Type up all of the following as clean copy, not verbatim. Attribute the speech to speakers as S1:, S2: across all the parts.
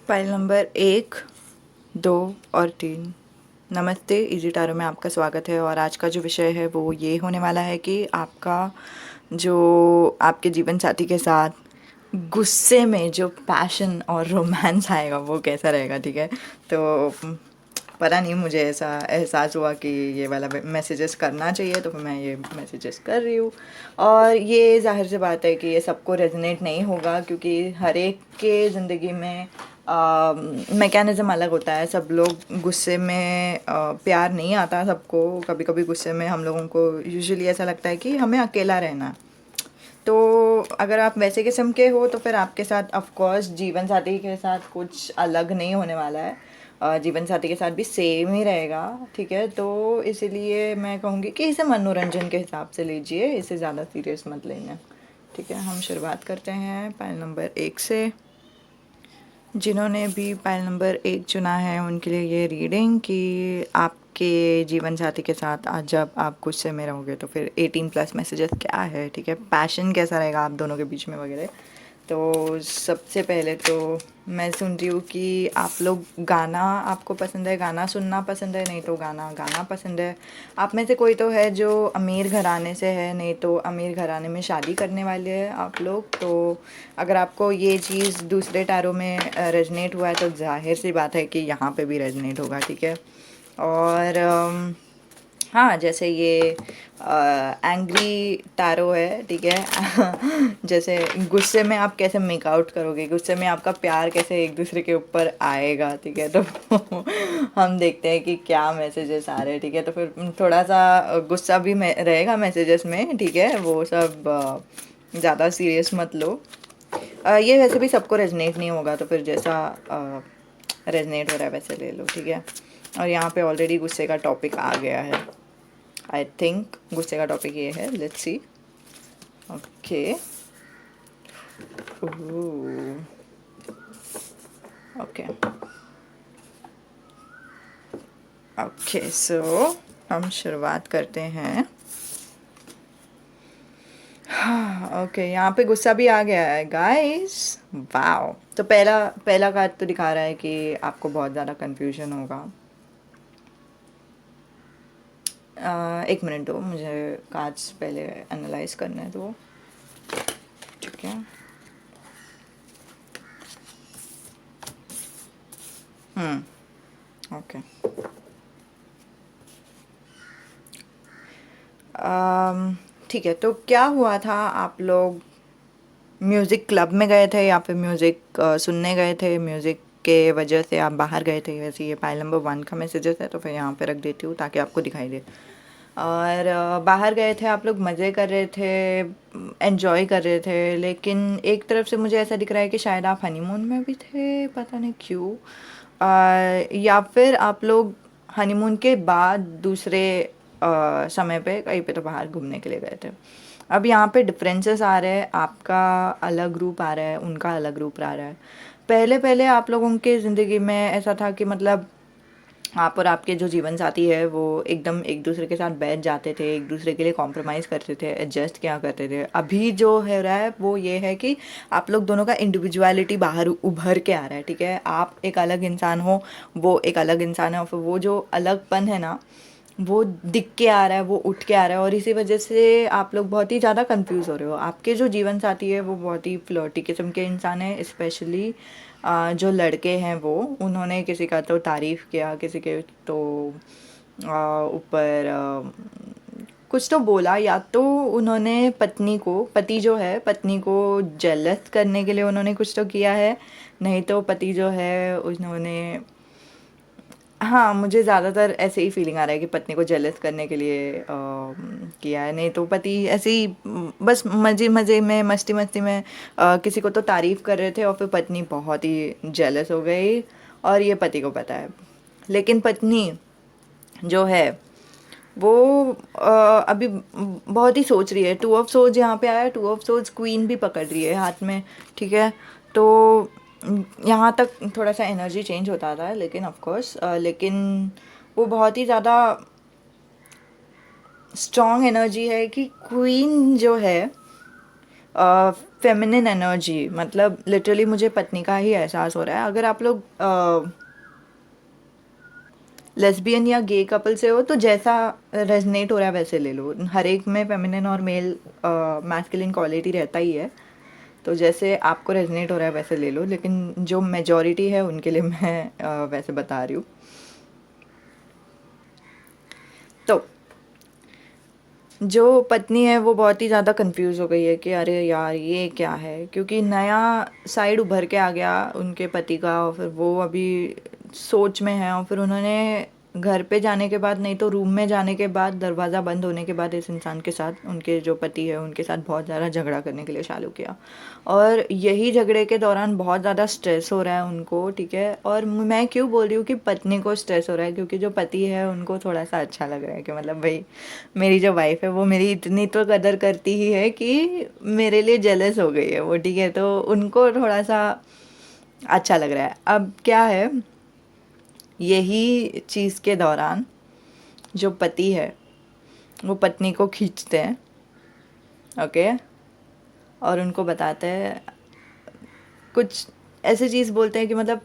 S1: File number 1, 2 और 3। नमस्ते, easy tarot में आपका स्वागत है। और आज का जो विषय है वो ये होने वाला है कि आपका जो आपके जीवन साथी के साथ गुस्से में जो पैशन और रोमांस आएगा वो कैसा रहेगा। ठीक है, तो पता नहीं, मुझे ऐसा एहसास हुआ कि ये वाला मैसेजेस करना चाहिए, तो फिर मैं ये मैसेजेस कर रही हूँ। और ये जाहिर सी बात है कि ये सबको रेजोनेट नहीं होगा, क्योंकि हर एक के ज़िंदगी में मैकेनिज़्म अलग होता है। सब लोग गुस्से में प्यार नहीं आता सबको। कभी कभी गुस्से में हम लोगों को यूजुअली ऐसा लगता है कि हमें अकेला रहना है। तो अगर आप वैसे किस्म के हो तो फिर आपके साथ ऑफ कोर्स जीवन साथी के साथ कुछ अलग नहीं होने वाला है। जीवन साथी के साथ भी सेम ही रहेगा। ठीक है, तो इसीलिए मैं कहूँगी कि इसे मनोरंजन के हिसाब से लीजिए, इसे ज़्यादा सीरियस मत लेना। ठीक है, हम शुरुआत करते हैं पाइल नंबर 1 से। जिन्होंने भी पाइल नंबर 1 चुना है उनके लिए ये रीडिंग कि आपके जीवन साथी के साथ आज जब आप गुस्से में रहोगे तो फिर 18+ मैसेजेस क्या है। ठीक है, पैशन कैसा रहेगा आप दोनों के बीच में वगैरह। तो सबसे पहले तो मैं सुन रही हूँ कि आप लोग गाना आपको पसंद है, गाना सुनना पसंद है, नहीं तो गाना गाना पसंद है। आप में से कोई तो है जो अमीर घराने से है, नहीं तो अमीर घराने में शादी करने वाले हैं आप लोग। तो अगर आपको ये चीज़ दूसरे टैरो में रेजनेट हुआ है तो जाहिर सी बात है कि यहाँ पे भी रेजनेट होगा। ठीक है, और हाँ, जैसे ये एंग्री टैरो है। ठीक है जैसे गुस्से में आप कैसे मेक आउट करोगे, गुस्से में आपका प्यार कैसे एक दूसरे के ऊपर आएगा। ठीक है, तो हम देखते हैं कि क्या मैसेजेस आ रहे हैं। ठीक है, तो फिर थोड़ा सा गुस्सा भी रहेगा मैसेजेस में। ठीक है, वो सब ज़्यादा सीरियस मत लो। ये वैसे भी सबको रेजनेट नहीं होगा, तो फिर जैसा रेजनेट हो रहा है वैसे ले लो। ठीक है, और यहाँ पे ऑलरेडी गुस्से का टॉपिक आ गया है। आई थिंक गुस्से का टॉपिक ये है, let's see. Okay, okay okay, so हम शुरुआत करते हैं। ओके, यहाँ पे गुस्सा भी आ गया है गाइस। वाओ, तो पहला पहला कार्ड तो दिखा रहा है कि आपको बहुत ज़्यादा कंफ्यूजन होगा। एक मिनट दो, मुझे कार्ड्स पहले एनालाइज करने दो। ठीक है, ओके। ठीक है, तो क्या हुआ था, आप लोग म्यूज़िक क्लब में गए थे या फिर म्यूज़िक सुनने गए थे, म्यूज़िक के वजह से आप बाहर गए थे। वैसे ये पाइल नंबर 1 का मैसेजेस है, तो फिर यहाँ पे रख देती हूँ ताकि आपको दिखाई दे। और बाहर गए थे आप लोग, मज़े कर रहे थे, एन्जॉय कर रहे थे, लेकिन एक तरफ से मुझे ऐसा दिख रहा है कि शायद आप हनीमून में भी थे, पता नहीं क्यों। या फिर आप लोग हनीमून के बाद दूसरे समय पे कहीं पे तो बाहर घूमने के लिए गए थे। अब यहाँ पे डिफरेंसेस आ रहे हैं, आपका अलग ग्रुप आ रहा है, उनका अलग ग्रुप आ रहा है। पहले पहले आप लोगों के ज़िंदगी में ऐसा था कि मतलब आप और आपके जो जीवन साथी है वो एकदम एक दूसरे के साथ बैठ जाते थे, एक दूसरे के लिए कॉम्प्रोमाइज़ करते थे, एडजस्ट क्या करते थे। अभी जो है रहा है वो ये है कि आप लोग दोनों का इंडिविजुअलिटी बाहर उभर के आ रहा है। ठीक है, आप एक अलग इंसान हो, वो एक अलग इंसान है, और फिर वो जो अलगपन है ना वो दिख के आ रहा है, वो उठ के आ रहा है। और इसी वजह से आप लोग बहुत ही ज़्यादा कंफ्यूज हो रहे हो। आपके जो जीवन साथी है वो बहुत ही फ्लर्टी किस्म के इंसान है, स्पेशली जो लड़के हैं वो, उन्होंने किसी का तो तारीफ़ किया, किसी के तो ऊपर कुछ तो बोला, या तो उन्होंने पत्नी को, पति जो है पत्नी को जेलस करने के लिए उन्होंने कुछ तो किया है, नहीं तो पति जो है उन्होंने, हाँ, मुझे ज़्यादातर ऐसे ही फीलिंग आ रहा है कि पत्नी को जेलस करने के लिए किया है, नहीं तो पति ऐसे ही बस मज़े मज़े में, मस्ती मस्ती में किसी को तो तारीफ़ कर रहे थे, और फिर पत्नी बहुत ही जेलस हो गई, और ये पति को पता है। लेकिन पत्नी जो है वो अभी बहुत ही सोच रही है। 2 ऑफ सोर्ड्स यहाँ पे आया है, 2 ऑफ सोर्ड्स क्वीन भी पकड़ रही है हाथ में। ठीक है, तो यहाँ तक थोड़ा सा एनर्जी चेंज होता था, लेकिन ऑफ कोर्स लेकिन वो बहुत ही ज़्यादा स्ट्रॉन्ग एनर्जी है कि क्वीन जो है फेमिनिन एनर्जी, मतलब लिटरली मुझे पत्नी का ही एहसास हो रहा है। अगर आप लोग लेस्बियन या गे कपल से हो तो जैसा रेजनेट हो रहा है वैसे ले लो। हर एक में फेमिनिन और मेल मैस्कुलिन क्वालिटी रहता ही है, तो जैसे आपको रेजनेट हो रहा है वैसे ले लो, लेकिन जो मेजॉरिटी है उनके लिए मैं वैसे बता रही हूँ। तो जो पत्नी है वो बहुत ही ज़्यादा कंफ्यूज हो गई है कि अरे यार ये क्या है, क्योंकि नया साइड उभर के आ गया उनके पति का, और फिर वो अभी सोच में है। और फिर उन्होंने घर पे जाने के बाद, नहीं तो रूम में जाने के बाद, दरवाज़ा बंद होने के बाद इस इंसान के साथ, उनके जो पति है उनके साथ बहुत ज़्यादा झगड़ा करने के लिए चालू किया। और यही झगड़े के दौरान बहुत ज़्यादा स्ट्रेस हो रहा है उनको, ठीक है। और मैं क्यों बोल रही हूँ कि पत्नी को स्ट्रेस हो रहा है, क्योंकि जो पति है उनको थोड़ा सा अच्छा लग रहा है कि मतलब भाई मेरी जो वाइफ है वो मेरी इतनी तो कदर करती ही है कि मेरे लिए जेलस हो गई है वो, ठीक है। तो उनको थोड़ा सा अच्छा लग रहा है। अब क्या है, यही चीज़ के दौरान जो पति है वो पत्नी को खींचते हैं, ओके, और उनको बताते हैं कुछ ऐसी चीज़, बोलते हैं कि मतलब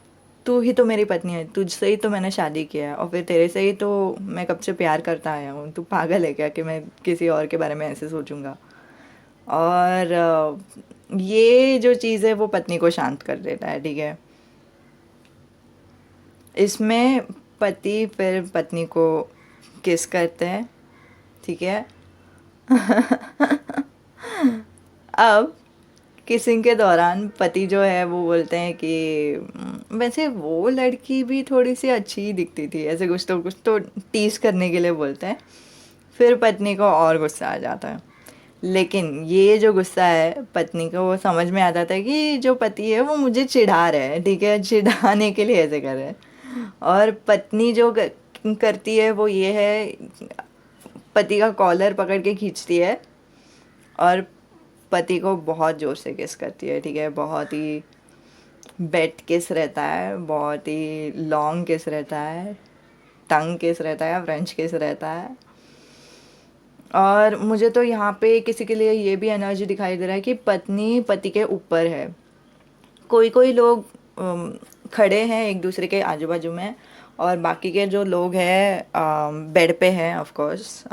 S1: तू ही तो मेरी पत्नी है, तुझसे ही तो मैंने शादी किया है, और फिर तेरे से ही तो मैं कब से प्यार करता आया हूँ, तू पागल है क्या कि मैं किसी और के बारे में ऐसे सोचूंगा। और ये जो चीज़ है वो पत्नी को शांत कर देता है, ठीक है। इसमें पति फिर पत्नी को किस करते हैं, ठीक है। अब किसिंग के दौरान पति जो है वो बोलते हैं कि वैसे वो लड़की भी थोड़ी सी अच्छी ही दिखती थी", ऐसे कुछ तो टीज करने के लिए बोलते हैं। फिर पत्नी को और गुस्सा आ जाता है, लेकिन ये जो गुस्सा है पत्नी को, वो समझ में आ जाता है कि जो पति है वो मुझे चिढ़ा रहे हैं, ठीक है, चिढ़ाने के लिए ऐसे कर रहे हैं। और पत्नी जो करती है वो ये है, पति का कॉलर पकड़ के खींचती है और पति को बहुत ज़ोर से किस करती है, ठीक है। बहुत ही बेट किस रहता है, बहुत ही लॉन्ग किस रहता है, टंग किस रहता है, फ्रेंच किस रहता है। और मुझे तो यहाँ पे किसी के लिए ये भी एनर्जी दिखाई दे रहा है कि पत्नी पति के ऊपर है। कोई कोई लोग खड़े हैं एक दूसरे के आजू बाजू में, और बाकी के जो लोग हैं बेड पे हैं, ऑफ कोर्स।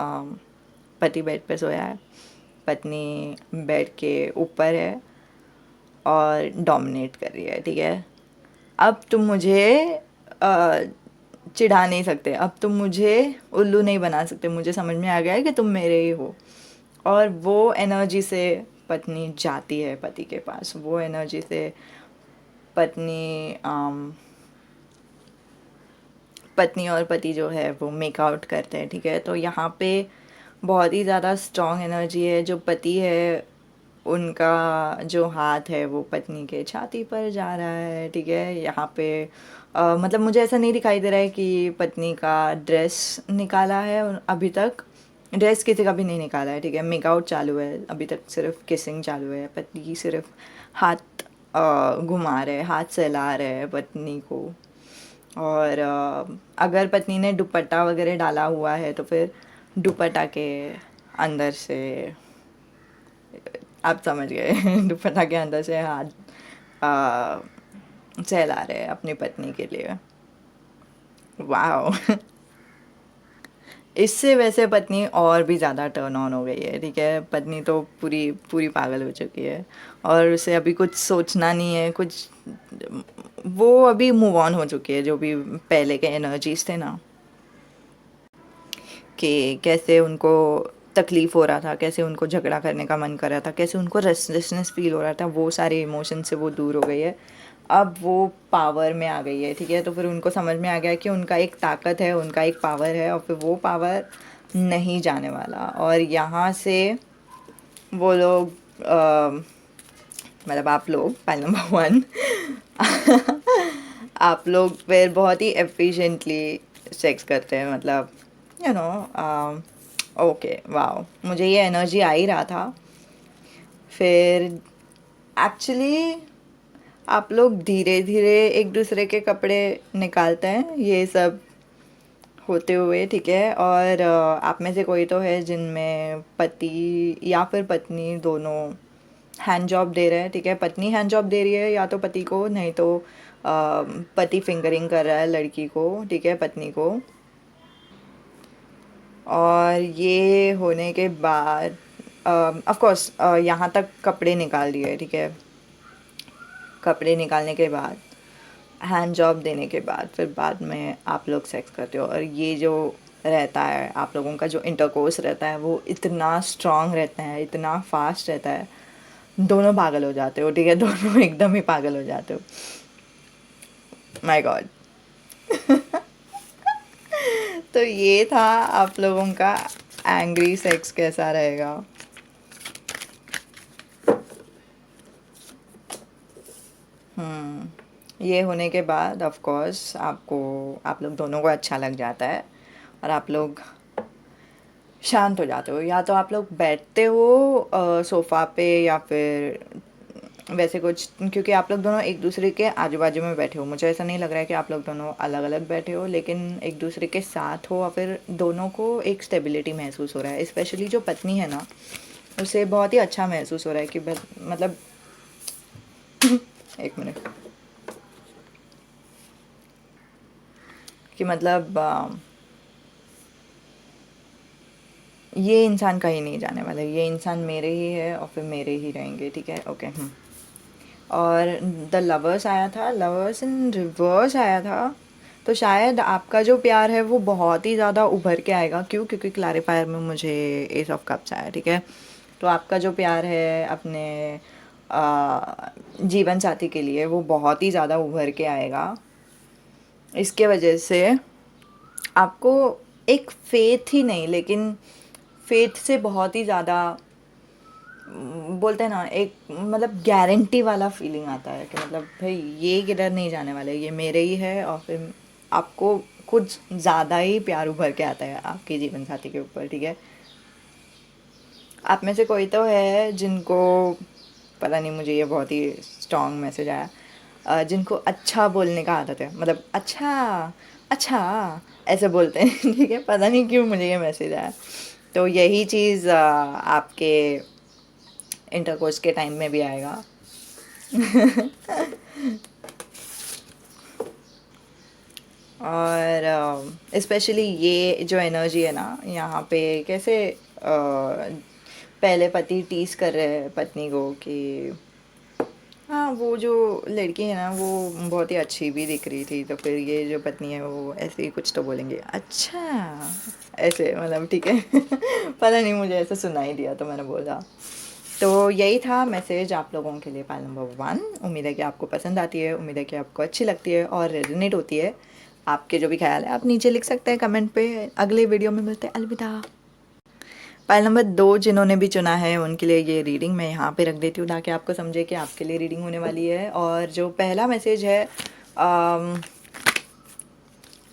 S1: पति बेड पे सोया है, पत्नी बेड के ऊपर है और डोमिनेट कर रही है, ठीक है। अब तुम मुझे अ, चिढ़ा नहीं सकते, अब तुम मुझे उल्लू नहीं बना सकते, मुझे समझ में आ गया है कि तुम मेरे ही हो। और वो एनर्जी से पत्नी जाती है पति के पास, वो एनर्जी से पत्नी पत्नी और पति जो है वो मेकआउट करते हैं, ठीक है। तो यहाँ पे बहुत ही ज़्यादा स्ट्रॉन्ग एनर्जी है। जो पति है उनका जो हाथ है वो पत्नी के छाती पर जा रहा है, ठीक है। यहाँ पे मतलब मुझे ऐसा नहीं दिखाई दे रहा है कि पत्नी का ड्रेस निकाला है अभी तक। ड्रेस किसी का भी नहीं निकाला है, ठीक है। मेकआउट चालू है अभी तक, सिर्फ किसिंग चालू है। पति सिर्फ हाथ घुमा रहे, हाथ सहला रहे हैं पत्नी को। और अगर पत्नी ने दुपट्टा वगैरह डाला हुआ है तो फिर दुपट्टा के अंदर से, आप समझ गए, दुपट्टा के अंदर से हाथ सहला रहे हैं अपनी पत्नी के लिए। वाह। इससे वैसे पत्नी और भी ज़्यादा टर्न ऑन हो गई है, ठीक है। पत्नी तो पूरी पूरी पागल हो चुकी है, और उसे अभी कुछ सोचना नहीं है कुछ, वो अभी मूव ऑन हो चुकी है। जो भी पहले के एनर्जीज थे ना, कि कैसे उनको तकलीफ़ हो रहा था, कैसे उनको झगड़ा करने का मन कर रहा था, कैसे उनको रेस्टलेसनेस फील हो रहा था, वो सारे इमोशन से वो दूर हो गई है। अब वो पावर में आ गई है, ठीक है। तो फिर उनको समझ में आ गया कि उनका एक ताकत है, उनका एक पावर है, और फिर वो पावर नहीं जाने वाला। और यहाँ से वो लोग मतलब आप लोग, पॉइंट नंबर 1, आप लोग फिर बहुत ही एफिशिएंटली सेक्स करते हैं, मतलब यू नो। ओके, वाओ, मुझे ये एनर्जी आ ही रहा था। फिर एक्चुअली आप लोग धीरे धीरे एक दूसरे के कपड़े निकालते हैं ये सब होते हुए, ठीक है। और आप में से कोई तो है जिनमें पति या फिर पत्नी दोनों हैंड जॉब दे रहे हैं, ठीक है, पत्नी हैंड जॉब दे रही है या तो पति को, नहीं तो पति फिंगरिंग कर रहा है लड़की को, ठीक है, पत्नी को। और ये होने के बाद ऑफ कोर्स यहाँ तक कपड़े निकाल दिए, ठीक है। कपड़े निकालने के बाद, हैंड जॉब देने के बाद, फिर बाद में आप लोग सेक्स करते हो। और ये जो रहता है आप लोगों का, जो इंटरकोर्स रहता है, वो इतना स्ट्रांग रहता है, इतना फास्ट रहता है, दोनों पागल हो जाते हो, ठीक है, दोनों एकदम ही पागल हो जाते हो। My God. तो ये था आप लोगों का एंग्री सेक्स कैसा रहेगा। ये होने के बाद ऑफ कोर्स आपको, आप लोग दोनों को अच्छा लग जाता है और आप लोग शांत हो जाते हो। या तो आप लोग बैठते हो सोफ़ा पे, या फिर वैसे कुछ, क्योंकि आप लोग दोनों एक दूसरे के आजू बाजू में बैठे हो, मुझे ऐसा नहीं लग रहा है कि आप लोग दोनों अलग अलग बैठे हो, लेकिन एक दूसरे के साथ हो और फिर दोनों को एक स्टेबिलिटी महसूस हो रहा है। स्पेशली जो पत्नी है ना, उसे बहुत ही अच्छा महसूस हो रहा है कि मतलब एक मिनट, कि मतलब ये इंसान कहीं नहीं जाने वाला, ये इंसान मेरे ही है और फिर मेरे ही रहेंगे, ठीक है, ओके। और द लवर्स आया था, लवर्स इन रिवर्स आया था, तो शायद आपका जो प्यार है वो बहुत ही ज़्यादा उभर के आएगा। क्यों? क्योंकि क्लैरिफायर में मुझे एस ऑफ कप्स आया, ठीक है। तो आपका जो प्यार है अपने जीवन साथी के लिए, वो बहुत ही ज़्यादा उभर के आएगा। इसके वजह से आपको एक फेथ ही नहीं, लेकिन फेथ से बहुत ही ज़्यादा, बोलते हैं ना, एक मतलब गारंटी वाला फीलिंग आता है कि मतलब भाई ये किधर नहीं जाने वाले, ये मेरे ही है। और फिर आपको कुछ ज़्यादा ही प्यार उभर के आता है आपके जीवन साथी के ऊपर, ठीक है। आप में से कोई तो है जिनको, पता नहीं, मुझे ये बहुत ही स्ट्रॉन्ग मैसेज आया, जिनको अच्छा बोलने का आदत है, मतलब अच्छा अच्छा ऐसे बोलते हैं, ठीक है। पता नहीं क्यों मुझे ये मैसेज आया। तो यही चीज़ आपके इंटरकोर्स के टाइम में भी आएगा। और स्पेशली ये जो एनर्जी है ना यहाँ पे, कैसे पहले पति टीस कर रहे हैं पत्नी को कि हाँ, वो जो लड़की है ना वो बहुत ही अच्छी भी दिख रही थी, तो फिर ये जो पत्नी है वो ऐसे ही कुछ तो बोलेंगे, अच्छा ऐसे, मतलब ठीक है। पता नहीं, मुझे ऐसे सुनाई दिया तो मैंने बोला। तो यही था मैसेज आप लोगों के लिए, पाल नंबर 1। उम्मीद है कि आपको पसंद आती है, उम्मीद है कि आपको अच्छी लगती है और रेजोनेट होती है। आपके जो भी ख्याल है आप नीचे लिख सकते हैं कमेंट पे। अगले वीडियो में मिलते हैं, अलविदा। पाइल नंबर 2 जिन्होंने भी चुना है उनके लिए ये रीडिंग मैं यहाँ पे रख देती हूँ, ताकि आपको समझे कि आपके लिए रीडिंग होने वाली है। और जो पहला मैसेज है,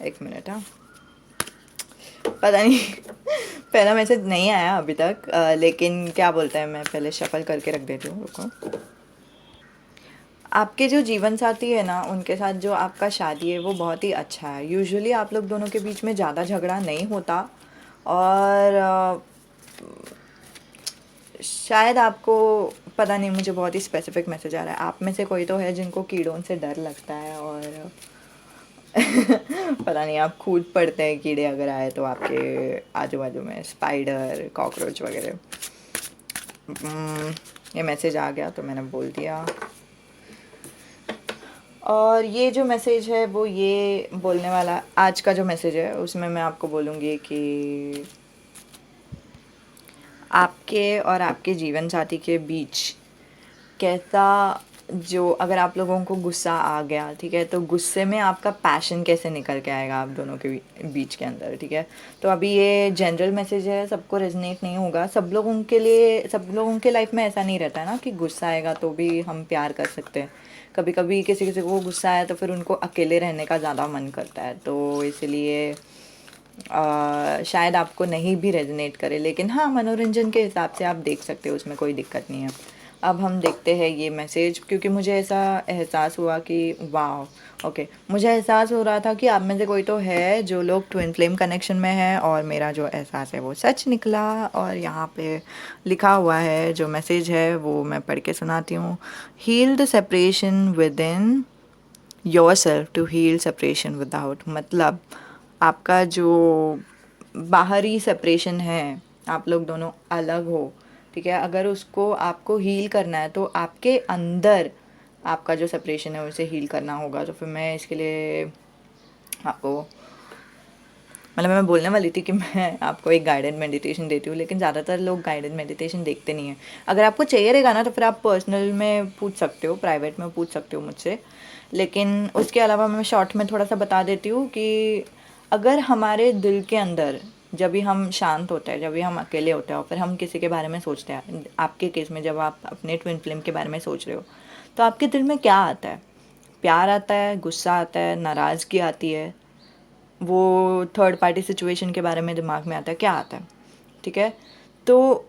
S1: एक मिनट, हाँ, पता नहीं, पहला मैसेज नहीं आया अभी तक, लेकिन क्या बोलते हैं, मैं पहले शफल करके रख देती हूँ, रुको। आपके जो जीवन साथी है ना, उनके साथ जो आपका शादी है वो बहुत ही अच्छा है। यूजुअली आप लोग दोनों के बीच में ज़्यादा झगड़ा नहीं होता। और शायद आपको, पता नहीं, मुझे बहुत ही स्पेसिफिक मैसेज आ रहा है, आप में से कोई तो है जिनको कीड़ों से डर लगता है। और पता नहीं, आप खुद पड़ते हैं कीड़े अगर आए तो आपके आजू बाजू में, स्पाइडर, कॉकरोच वगैरह। ये मैसेज आ गया तो मैंने बोल दिया। और ये जो मैसेज है वो ये बोलने वाला, आज का जो मैसेज है उसमें मैं आपको बोलूँगी कि आपके और आपके जीवन साथी के बीच कैसा, जो अगर आप लोगों को गुस्सा आ गया, ठीक है, तो गुस्से में आपका पैशन कैसे निकल के आएगा आप दोनों के बीच के अंदर, ठीक है। तो अभी ये जनरल मैसेज है, सबको रेजनेट नहीं होगा, सब लोगों के लिए, सब लोगों के लाइफ में ऐसा नहीं रहता है ना कि गुस्सा आएगा तो भी हम प्यार कर सकते हैं। कभी कभी किसी किसी को गुस्सा आया तो फिर उनको अकेले रहने का ज़्यादा मन करता है, तो इसलिए शायद आपको नहीं भी रेजनेट करे, लेकिन हाँ, मनोरंजन के हिसाब से आप देख सकते हो, उसमें कोई दिक्कत नहीं है। अब हम देखते हैं ये मैसेज, क्योंकि मुझे ऐसा एहसास हुआ कि वाह, ओके, मुझे एहसास हो रहा था कि आप में से कोई तो है जो लोग ट्विन फ्लेम कनेक्शन में है, और मेरा जो एहसास है वो सच निकला। और यहाँ पे लिखा हुआ है, जो मैसेज है वो मैं पढ़ के सुनाती हूँ। Heal the separation within yourself to heal separation without, मतलब आपका जो बाहरी सेपरेशन है, आप लोग दोनों अलग हो, ठीक है, अगर उसको आपको हील करना है तो आपके अंदर आपका जो सेपरेशन है उसे हील करना होगा। तो फिर मैं इसके लिए आपको, मतलब मैं बोलने वाली थी कि मैं आपको एक गाइडेड मेडिटेशन देती हूँ, लेकिन ज़्यादातर लोग गाइडेड मेडिटेशन देखते नहीं हैं। अगर आपको चाहिए रहेगा ना तो फिर आप पर्सनल में पूछ सकते हो, प्राइवेट में पूछ सकते हो मुझसे। लेकिन उसके अलावा मैं शॉर्ट में थोड़ा सा बता देती हूँ कि अगर हमारे दिल के अंदर जब भी हम शांत होते हैं, जब भी हम अकेले होते हैं और फिर हम किसी के बारे में सोचते हैं, आपके केस में जब आप अपने ट्विन फ्लेम के बारे में सोच रहे हो, तो आपके दिल में क्या आता है? प्यार आता है, गुस्सा आता है, नाराज़गी आती है, वो थर्ड पार्टी सिचुएशन के बारे में दिमाग में आता है, क्या आता है? ठीक है, तो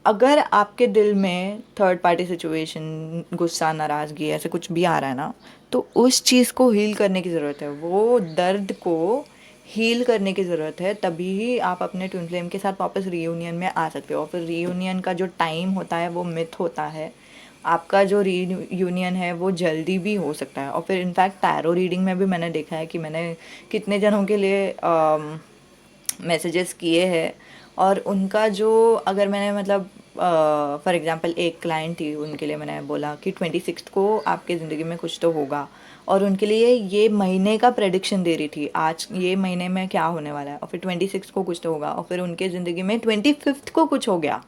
S1: अगर आपके दिल में थर्ड पार्टी सिचुएशन, गुस्सा, नाराज़गी ऐसे कुछ भी आ रहा है ना, तो उस चीज़ को हील करने की ज़रूरत है, वो दर्द को हील करने की ज़रूरत है, तभी ही आप अपने ट्विन फ्लेम के साथ वापस रीयूनियन में आ सकते हो। और फिर रीयूनियन का जो टाइम होता है वो मिथ होता है, आपका जो रीयूनियन है वो जल्दी भी हो सकता है। और फिर इनफैक्ट टैरो रीडिंग में भी मैंने देखा है कि मैंने कितने जनों के लिए मैसेजेस किए हैं, और उनका जो, अगर मैंने मतलब फॉर एग्जांपल एक क्लाइंट थी, उनके लिए मैंने बोला कि 26 को आपके ज़िंदगी में कुछ तो होगा, और उनके लिए ये महीने का प्रेडिक्शन दे रही थी, आज ये महीने में क्या होने वाला है, और फिर 26 को कुछ तो होगा, और फिर उनके ज़िंदगी में 25 को कुछ हो गया।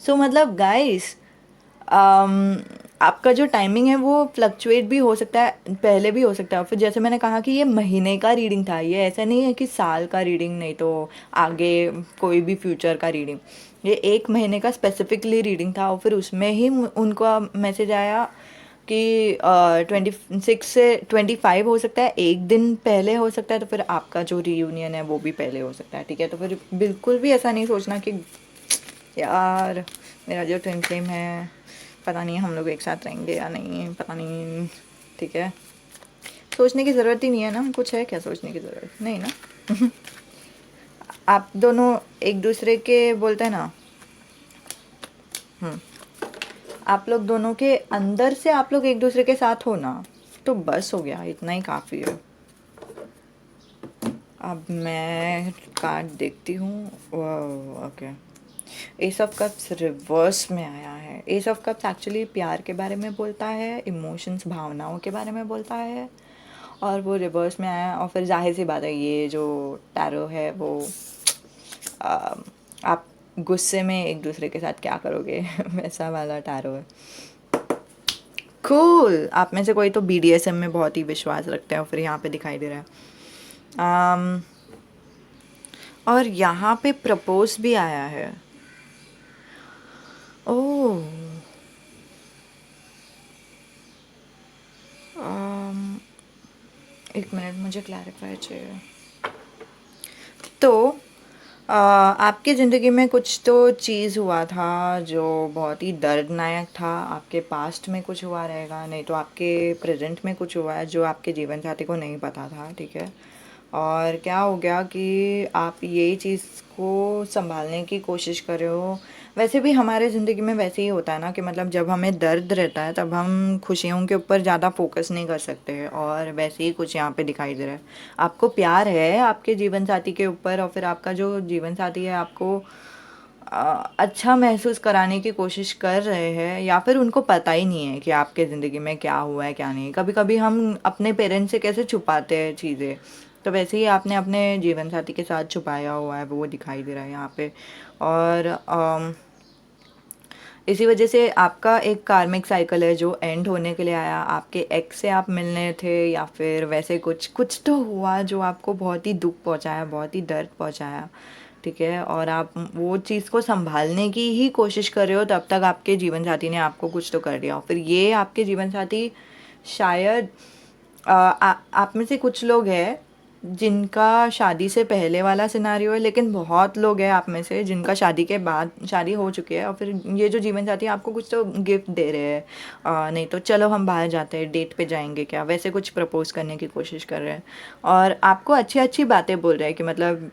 S1: सो मतलब गाइस, आपका जो टाइमिंग है वो फ्लक्चुएट भी हो सकता है, पहले भी हो सकता है। और फिर जैसे मैंने कहा कि ये महीने का रीडिंग था, ये ऐसा नहीं है कि साल का रीडिंग, नहीं तो आगे कोई भी फ्यूचर का रीडिंग, ये एक महीने का स्पेसिफिकली रीडिंग था। और फिर उसमें ही उनको मैसेज आया कि 26 से 25 हो सकता है, एक दिन पहले हो सकता है, तो फिर आपका जो रीयूनियन है वो भी पहले हो सकता है। ठीक है, तो फिर बिल्कुल भी ऐसा नहीं सोचना कि यार मेरा जो ट्विन फ्लेम है, पता नहीं हम लोग एक साथ रहेंगे या नहीं, पता नहीं। ठीक है, सोचने की ज़रूरत ही नहीं है ना, कुछ है क्या सोचने की ज़रूरत, नहीं ना। आप दोनों एक दूसरे के बोलते हैं ना, आप लोग दोनों के अंदर से आप लोग एक दूसरे के साथ हो ना, तो बस हो गया, इतना ही काफ़ी है। अब मैं कार्ड देखती हूँ। Okay, S of cups reverse में आया है। एस ऑफ कप्स एक्चुअली प्यार के बारे में बोलता है, इमोशंस, भावनाओं के बारे में बोलता है, और वो रिवर्स में आया। और फिर जाहिर सी बात है, ये जो टैरो है वो आप गुस्से में एक दूसरे के साथ क्या करोगे वैसा वाला टैरो है। कूल, आप में से कोई तो BDSM में बहुत ही विश्वास रखते हैं, और फिर यहाँ पे दिखाई दे रहा है। और यहाँ पे प्रपोज भी आया है। ओह, एक मिनट, मुझे क्लैरिफाई चाहिए। तो आपकी ज़िंदगी में कुछ तो चीज़ हुआ था जो बहुत ही दर्दनाक था, आपके पास्ट में कुछ हुआ रहेगा, नहीं तो आपके प्रेजेंट में कुछ हुआ है जो आपके जीवन साथी को नहीं पता था। ठीक है, और क्या हो गया कि आप यही चीज़ को संभालने की कोशिश कर रहे हो। वैसे भी हमारे ज़िंदगी में वैसे ही होता है ना कि मतलब जब हमें दर्द रहता है तब हम खुशियों के ऊपर ज़्यादा फोकस नहीं कर सकते हैं, और वैसे ही कुछ यहाँ पे दिखाई दे रहा है। आपको प्यार है आपके जीवन साथी के ऊपर, और फिर आपका जो जीवन साथी है आपको अच्छा महसूस कराने की कोशिश कर रहे हैं, या फिर उनको पता ही नहीं है कि आपके ज़िंदगी में क्या हुआ है क्या नहीं। कभी कभी हम अपने पेरेंट्स से कैसे छुपाते हैं चीज़ें, तो वैसे ही आपने अपने जीवन साथी के साथ छुपाया हुआ है, वो दिखाई दे रहा है यहाँ पे। और इसी वजह से आपका एक कार्मिक साइकिल है जो एंड होने के लिए आया। आपके एक्स से आप मिलने थे, या फिर वैसे कुछ कुछ तो हुआ जो आपको बहुत ही दुख पहुंचाया, बहुत ही दर्द पहुंचाया। ठीक है, और आप वो चीज़ को संभालने की ही कोशिश कर रहे हो, तब तक आपके जीवन साथी ने आपको कुछ तो कर दिया। और फिर ये आपके जीवन साथी शायद आप में से कुछ लोग हैं जिनका शादी से पहले वाला सिनारियो है, लेकिन बहुत लोग हैं आप में से जिनका शादी के बाद शादी हो चुकी है और फिर ये जो जीवन साथी है आपको कुछ तो गिफ्ट दे रहे हैं। नहीं तो चलो हम बाहर जाते हैं, डेट पे जाएंगे क्या, वैसे कुछ प्रपोज करने की कोशिश कर रहे हैं। और आपको अच्छी अच्छी बातें बोल रहे हैं कि मतलब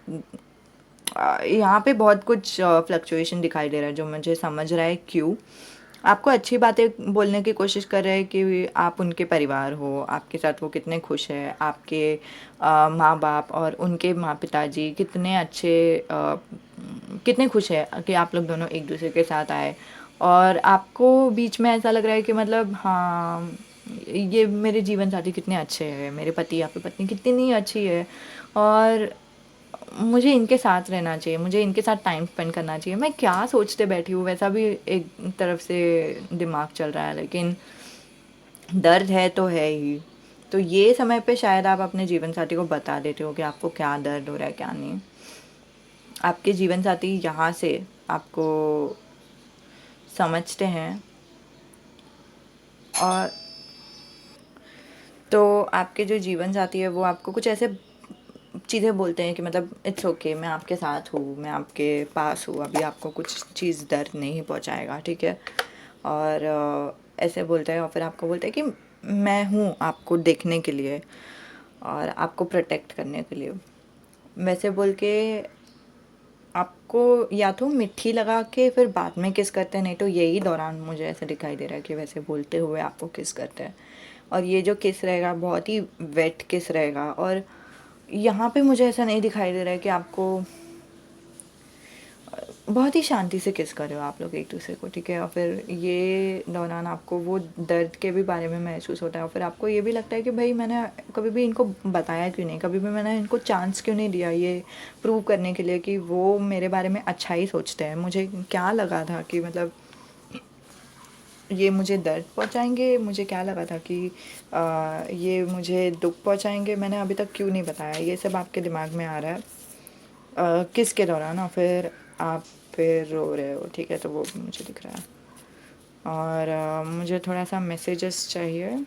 S1: यहाँ पे बहुत कुछ फ्लक्चुएशन दिखाई दे रहा है, जो मुझे समझ रहा है क्यों। आपको अच्छी बातें बोलने की कोशिश कर रहे हैं कि आप उनके परिवार हो, आपके साथ वो कितने खुश हैं, आपके माँ बाप और उनके माँ पिताजी कितने अच्छे, कितने खुश हैं कि आप लोग दोनों एक दूसरे के साथ आए। और आपको बीच में ऐसा लग रहा है कि मतलब हाँ, ये मेरे जीवन साथी कितने अच्छे हैं, मेरे पति या फिर पत्नी कितनी अच्छी है, और मुझे इनके साथ रहना चाहिए, मुझे इनके साथ टाइम स्पेंड करना चाहिए। मैं क्या सोचते बैठी हूँ, वैसा भी एक तरफ से दिमाग चल रहा है, लेकिन दर्द है तो है ही। तो ये समय पे शायद आप अपने जीवन साथी को बता देते हो कि आपको क्या दर्द हो रहा है, क्या नहीं। आपके जीवन साथी यहाँ से आपको समझते हैं। और तो आपके जो जीवन साथी है वो आपको कुछ ऐसे चीज़ें बोलते हैं कि मतलब इट्स ओके, मैं आपके साथ हूँ, मैं आपके पास हूँ, अभी आपको कुछ चीज़ दर्द नहीं पहुँचाएगा, ठीक है। और ऐसे बोलते हैं और फिर आपको बोलते हैं कि मैं हूँ आपको देखने के लिए और आपको प्रोटेक्ट करने के लिए। वैसे बोल के आपको या तो मिट्टी लगा के फिर बाद में किस करते हैं, नहीं तो यही दौरान मुझे ऐसा दिखाई दे रहा है कि वैसे बोलते हुए आपको किस करते हैं। और ये जो किस रहेगा बहुत ही वेट किस रहेगा। और यहाँ पे मुझे ऐसा नहीं दिखाई दे रहा है कि आपको बहुत ही शांति से किस कर रहे हो आप लोग एक दूसरे को, ठीक है। और फिर ये दौरान आपको वो दर्द के भी बारे में महसूस होता है और फिर आपको ये भी लगता है कि भाई मैंने कभी भी इनको बताया क्यों नहीं, कभी भी मैंने इनको चांस क्यों नहीं दिया ये प्रूव करने के लिए कि वो मेरे बारे में अच्छा ही सोचते हैं। मुझे क्या लगा था कि मतलब ये मुझे दर्द पहुंचाएंगे, मुझे क्या लगा था कि ये मुझे दुख पहुंचाएंगे, मैंने अभी तक क्यों नहीं बताया, ये सब आपके दिमाग में आ रहा है किस के दौरान। और फिर आप फिर रो रहे हो, ठीक है, तो वो भी मुझे दिख रहा है। और मुझे थोड़ा सा मैसेजेस चाहिए।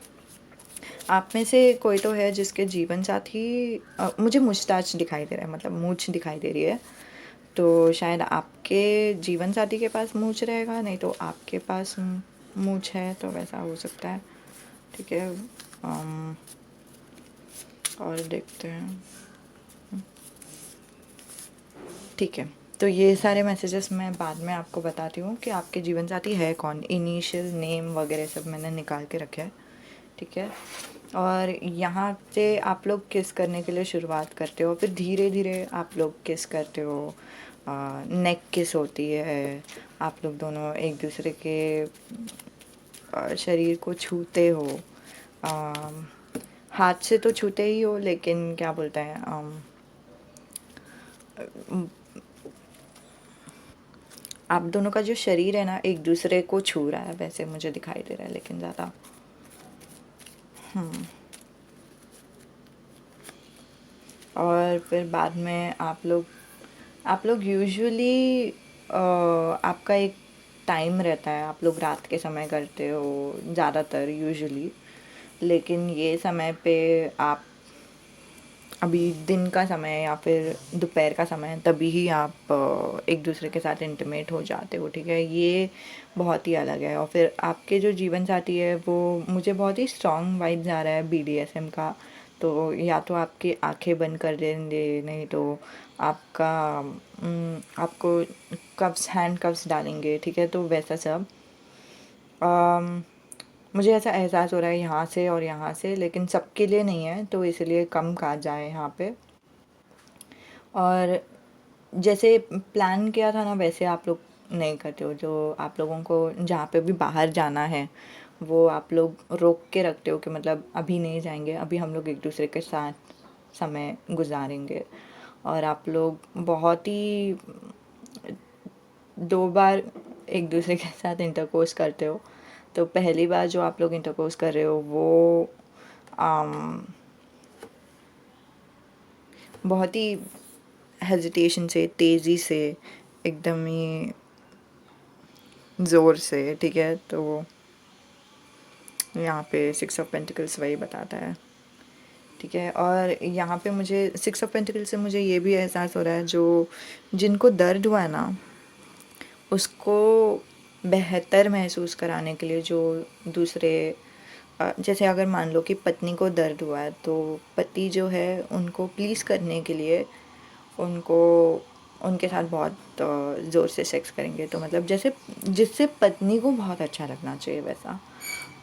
S1: आप में से कोई तो है जिसके जीवन साथी मुझे मुस्ताच दिखाई दे रहा है, मतलब मूछ दिखाई दे रही है। तो शायद आपके जीवन साथी के पास मूछ रहेगा, नहीं तो आपके पास मूछ है, तो वैसा हो सकता है, ठीक है। और देखते हैं, ठीक है। तो ये सारे मैसेजेस मैं बाद में आपको बताती हूँ कि आपके जीवन साथी है कौन। इनिशियल नेम वगैरह सब मैंने निकाल के रखे हैं, ठीक है। और यहाँ से आप लोग किस करने के लिए शुरुआत करते हो, फिर धीरे धीरे आप लोग किस करते हो। नेक किस होती है, आप लोग दोनों एक दूसरे के शरीर को छूते हो। हाथ से तो छूते ही हो, लेकिन क्या बोलते हैं, आप दोनों का जो शरीर है ना एक दूसरे को छू रहा है, वैसे मुझे दिखाई दे रहा है, लेकिन ज़्यादा और फिर बाद में आप लोग यूजुअली आपका एक टाइम रहता है, आप लोग रात के समय करते हो ज़्यादातर यूजुअली, लेकिन ये समय पे आप अभी दिन का समय या फिर दोपहर का समय है, तभी ही आप एक दूसरे के साथ इंटीमेट हो जाते हो, ठीक है। ये बहुत ही अलग है। और फिर आपके जो जीवन साथी है वो मुझे बहुत ही स्ट्रॉन्ग वाइब्स आ रहा है बीडीएसएम का। तो या तो आपकी आंखें बंद कर देंगे, नहीं तो आपका आपको कप्स हैंड कप्स डालेंगे, ठीक है, तो वैसा सब। मुझे ऐसा एहसास हो रहा है यहाँ से और यहाँ से, लेकिन सबके लिए नहीं है, तो इसलिए कम कहा जाए यहाँ पे। और जैसे प्लान किया था ना वैसे आप लोग नहीं करते हो। जो आप लोगों को जहाँ पे भी बाहर जाना है वो आप लोग रोक के रखते हो कि मतलब अभी नहीं जाएंगे, अभी हम लोग एक दूसरे के साथ समय गुजारेंगे। और आप लोग बहुत ही 2 बार एक दूसरे के साथ इंटरकोर्स करते हो। तो पहली बार जो आप लोग इंटरकोर्स कर रहे हो वो आम, बहुत ही हेजिटेशन से, तेज़ी से, एकदम ही ज़ोर से, ठीक है। तो यहाँ पे 6 ऑफ पेंटिकल्स वही बताता है ठीक है। और यहाँ पे मुझे 6 ऑफ पेंटिकल से मुझे ये भी एहसास हो रहा है, जो जिनको दर्द हुआ है ना उसको बेहतर महसूस कराने के लिए, जो दूसरे जैसे अगर मान लो कि पत्नी को दर्द हुआ है तो पति जो है उनको प्लीज़ करने के लिए उनको उनके साथ बहुत ज़ोर से सेक्स करेंगे, तो मतलब जैसे जिससे पत्नी को बहुत अच्छा लगना चाहिए वैसा।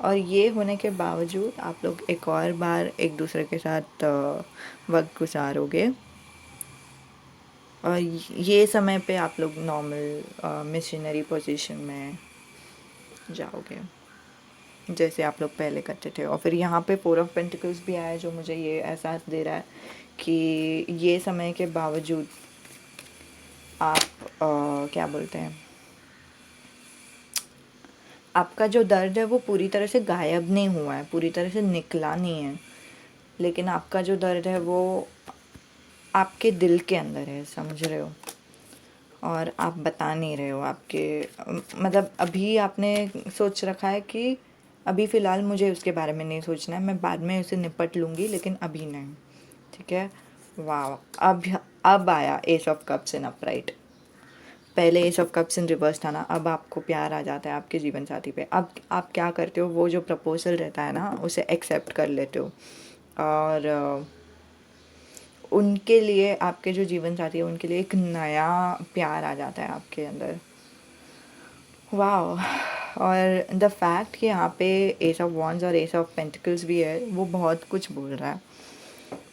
S1: और ये होने के बावजूद आप लोग एक और बार एक दूसरे के साथ वक्त गुजारोगे, और ये समय पे आप लोग नॉर्मल मिशनरी पोजीशन में जाओगे जैसे आप लोग पहले करते थे। और फिर यहाँ पे 4 ऑफ पेंटिकल्स भी आया, जो मुझे ये एहसास दे रहा है कि ये समय के बावजूद आप क्या बोलते हैं, आपका जो दर्द है वो पूरी तरह से गायब नहीं हुआ है, पूरी तरह से निकला नहीं है, लेकिन आपका जो दर्द है वो आपके दिल के अंदर है, समझ रहे हो। और आप बता नहीं रहे हो आपके मतलब अभी आपने सोच रखा है कि अभी फ़िलहाल मुझे उसके बारे में नहीं सोचना है, मैं बाद में उसे निपट लूँगी, लेकिन अभी नहीं, ठीक है। वाह, अब आया ace of cups in upright. पहले ace of cups in reverse था ना, अब आपको प्यार आ जाता है आपके जीवन साथी पे। अब आप क्या करते हो, वो जो प्रपोजल रहता है ना उसे एक्सेप्ट कर लेते हो, और उनके लिए, आपके जो जीवन साथी है उनके लिए एक नया प्यार आ जाता है आपके अंदर। वाह। और द फैक्ट कि यहाँ पे एस ऑफ वॉन्ड्स और एस ऑफ पेंटिकल्स भी है, वो बहुत कुछ बोल रहा है।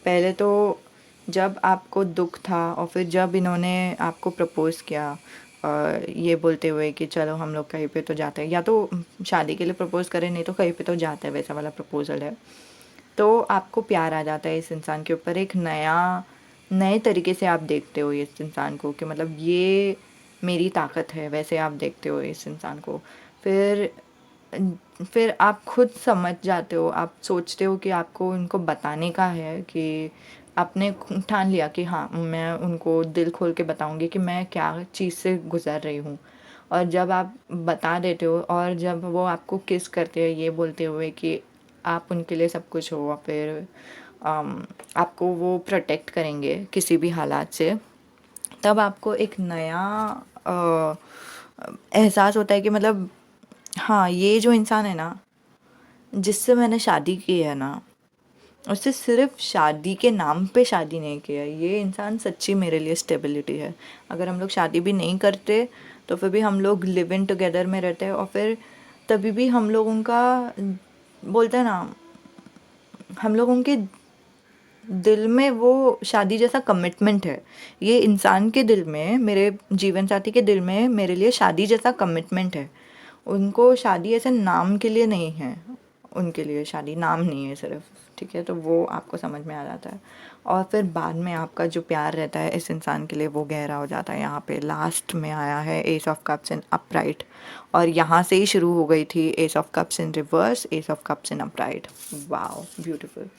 S1: पहले तो जब आपको दुख था और फिर जब इन्होंने आपको प्रपोज़ किया ये बोलते हुए कि चलो हम लोग कहीं पे तो जाते हैं, या तो शादी के लिए प्रपोज़ करें, नहीं तो कहीं पे तो जाते हैं, वैसा वाला प्रपोज़ल है। तो आपको प्यार आ जाता है इस इंसान के ऊपर, एक नए तरीके से आप देखते हो इस इंसान को कि मतलब ये मेरी ताकत है, वैसे आप देखते हो इस इंसान को। फिर फिर आप खुद समझ जाते हो, आप सोचते हो कि आपको उनको बताने का है, कि आपने ठान लिया कि हाँ मैं उनको दिल खोल के बताऊंगी कि मैं क्या चीज़ से गुज़र रही हूँ। और जब आप बता देते हो और जब वो आपको किस करते हैं ये बोलते हुए कि आप उनके लिए सब कुछ हो, और फिर आपको वो प्रोटेक्ट करेंगे किसी भी हालात से, तब आपको एक नया एहसास होता है कि मतलब हाँ, ये जो इंसान है ना जिससे मैंने शादी की है ना, उससे सिर्फ शादी के नाम पे शादी नहीं किया है, ये इंसान सच्ची मेरे लिए स्टेबिलिटी है। अगर हम लोग शादी भी नहीं करते तो फिर भी हम लोग लिव इन टुगेदर में रहते हैं, और फिर तभी भी हम लोग उनका बोलते हैं ना, हम लोग उनके दिल में वो शादी जैसा कमिटमेंट है। ये इंसान के दिल में, मेरे जीवन साथी के दिल में मेरे लिए शादी जैसा कमिटमेंट है। उनको शादी ऐसे नाम के लिए नहीं है, उनके लिए शादी नाम नहीं है सिर्फ, ठीक है। तो वो आपको समझ में आ जाता है, और फिर बाद में आपका जो प्यार रहता है इस इंसान के लिए वो गहरा हो जाता है। यहाँ पे लास्ट में आया है S of cups in upright, और यहाँ से ही शुरू हो गई थी S of cups in reverse, S of cups in upright. Wow, beautiful.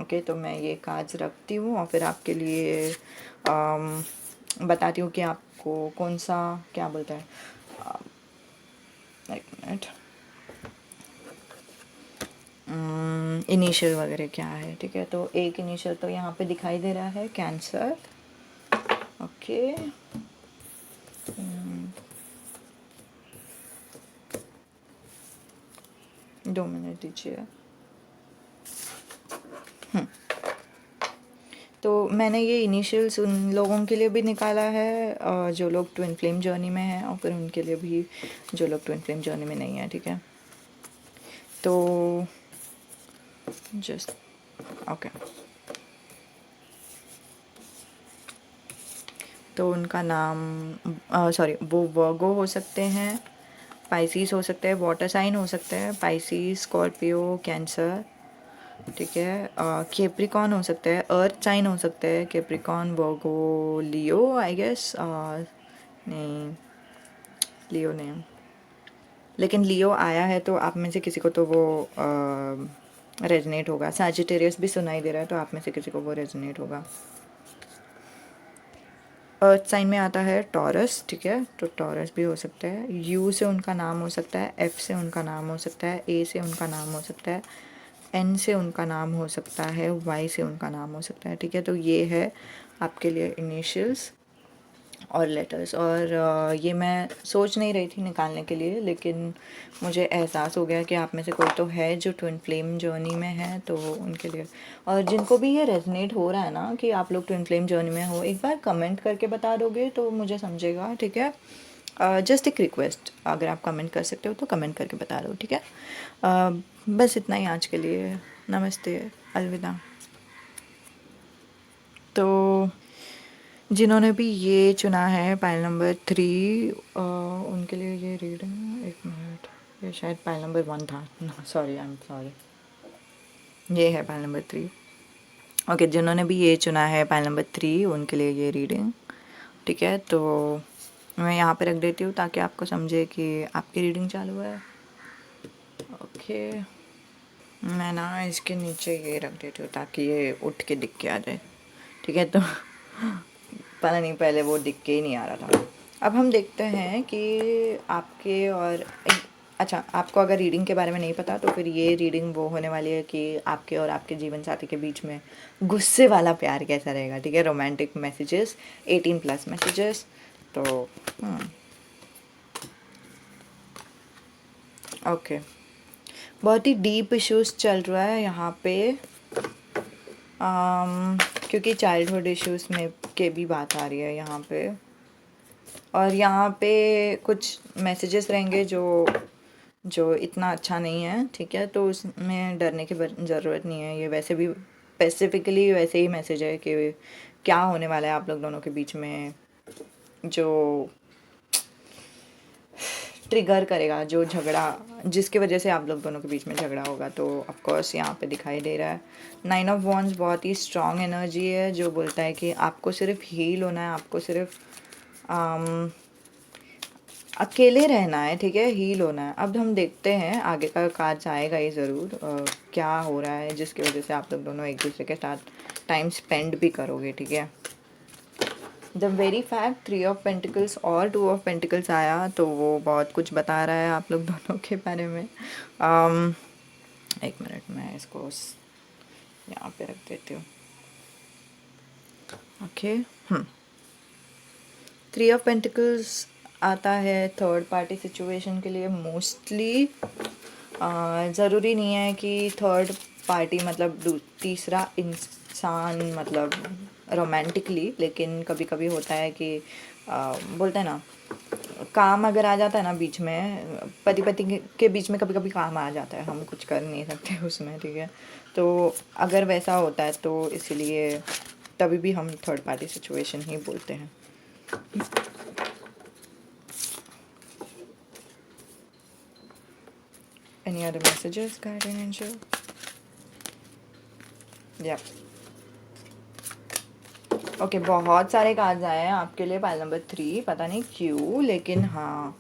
S1: Okay, तो मैं ये कार्ड्स रखती हूँ और फिर आपके लिए बताती हूँ कि आपको कौन सा क्या बोलता है। एक मिनट, इनिशियल वगैरह क्या है, ठीक है। तो एक इनिशियल तो यहाँ पे दिखाई दे रहा है कैंसर। ओके, 2 मिनट दीजिए। तो मैंने ये इनिशियल्स उन लोगों के लिए भी निकाला है जो लोग ट्विन फ्लेम जर्नी में हैं, और फिर उनके लिए भी जो लोग ट्विन फ्लेम जर्नी में नहीं है, ठीक है। तो जस्ट ओके, तो उनका नाम सॉरी, वो वर्गो हो सकते हैं, पाइसिस हो सकते हैं, वाटर साइन हो सकते हैं, पाइसिस, स्कॉर्पियो, कैंसर, ठीक है। कैप्रिकॉन हो सकते हैं, अर्थ साइन हो सकते हैं, Capricorn, Virgo, Leo I guess, नहीं लियो नहीं, लेकिन लियो आया है तो आप में से किसी को तो वो रेजनेट होगा। सैजिटेरियस भी सुनाई दे रहा है, तो आप में से किसी को वो रेजनेट होगा। अर्थ साइन में आता है टॉरस, ठीक है, तो टॉरस भी हो सकता है। यू से उनका नाम हो सकता है, एफ से उनका नाम हो सकता है, ए से उनका नाम हो सकता है, एन से उनका नाम हो सकता है, वाई से उनका नाम हो सकता है, ठीक है। तो ये है आपके लिए इनिशियल्स और लेटर्स। और ये मैं सोच नहीं रही थी निकालने के लिए, लेकिन मुझे एहसास हो गया कि आप में से कोई तो है जो ट्विन फ्लेम जर्नी में है, तो उनके लिए। और जिनको भी ये रेजनेट हो रहा है ना कि आप लोग ट्विन फ्लेम जर्नी में हो, एक बार कमेंट करके बता दोगे तो मुझे समझेगा, ठीक है। जस्ट एक रिक्वेस्ट, अगर आप कमेंट कर सकते हो तो कमेंट करके बता दो, ठीक है। बस इतना ही आज के लिए। नमस्ते, अलविदा। तो जिन्होंने भी ये चुना है पाइल नंबर 3, उनके लिए ये रीडिंग, एक मिनट, ये शायद पाइल नंबर 1 था, सॉरी, आई एम सॉरी, ये है पाइल नंबर 3। ओके, जिन्होंने भी ये चुना है पाइल नंबर 3, उनके लिए ये रीडिंग, ठीक है। तो मैं यहाँ पे रख देती हूँ ताकि आपको समझे कि आपकी रीडिंग चालू है। ओके, मैं ना इसके नीचे ये रख देती हूँ ताकि ये उठ के दिख के आ जाए, ठीक है। तो पता नहीं, पहले वो दिख के ही नहीं आ रहा था। अब हम देखते हैं कि आपके और अच्छा, आपको अगर रीडिंग के बारे में नहीं पता तो फिर ये रीडिंग वो होने वाली है कि आपके और आपके जीवन साथी के बीच में गुस्से वाला प्यार कैसा रहेगा, ठीक है। Romantic messages, 18+ messages. तो ओके, बहुत ही डीप इश्यूज चल रहा है यहाँ पे, क्योंकि चाइल्डहुड इश्यूज में के भी बात आ रही है यहाँ पे। और यहाँ पे कुछ मैसेजेस रहेंगे जो जो इतना अच्छा नहीं है, ठीक है। तो उसमें डरने की ज़रूरत नहीं है। ये वैसे भी स्पेसिफिकली वैसे ही मैसेज है कि क्या होने वाला है आप लोग दोनों के बीच में, जो ट्रिगर करेगा, जो झगड़ा, जिसकी वजह से आप लोग दोनों के बीच में झगड़ा होगा। तो ऑफ कोर्स यहाँ पे दिखाई दे रहा है 9 ऑफ वॉन्ड्स बहुत ही स्ट्रॉन्ग एनर्जी है, जो बोलता है कि आपको सिर्फ हील होना है, आपको सिर्फ अकेले रहना है, ठीक है, हील होना है। अब हम देखते हैं आगे का कार्ड आएगा ये ज़रूर, क्या हो रहा है जिसकी वजह से आप लोग दोनों एक दूसरे के साथ टाइम स्पेंड भी करोगे, ठीक है। The very fact 3 of pentacles और 2 ऑफ पेंटिकल्स आया, तो वो बहुत कुछ बता रहा है आप लोग दोनों के बारे में। एक मिनट, मैं इसको यहाँ पे रख देती हूँ। ओके, 3 ऑफ पेंटिकल्स आता है थर्ड पार्टी सिचुएशन के लिए मोस्टली। ज़रूरी नहीं है कि थर्ड पार्टी मतलब तीसरा इंसान मतलब रोमांटिकली, लेकिन कभी कभी होता है कि बोलते हैं ना, काम अगर आ जाता है ना बीच में, पति पति के बीच में कभी कभी काम आ जाता है, हम कुछ कर नहीं सकते उसमें, ठीक है। तो अगर वैसा होता है तो इसीलिए तभी भी हम थर्ड पार्टी सिचुएशन ही बोलते हैं। Any other messages, guardian angel? Yeah. Okay, बहुत सारे कार्ड्स आए हैं आपके लिए पाइल नंबर 3, पता नहीं क्यों, लेकिन हाँ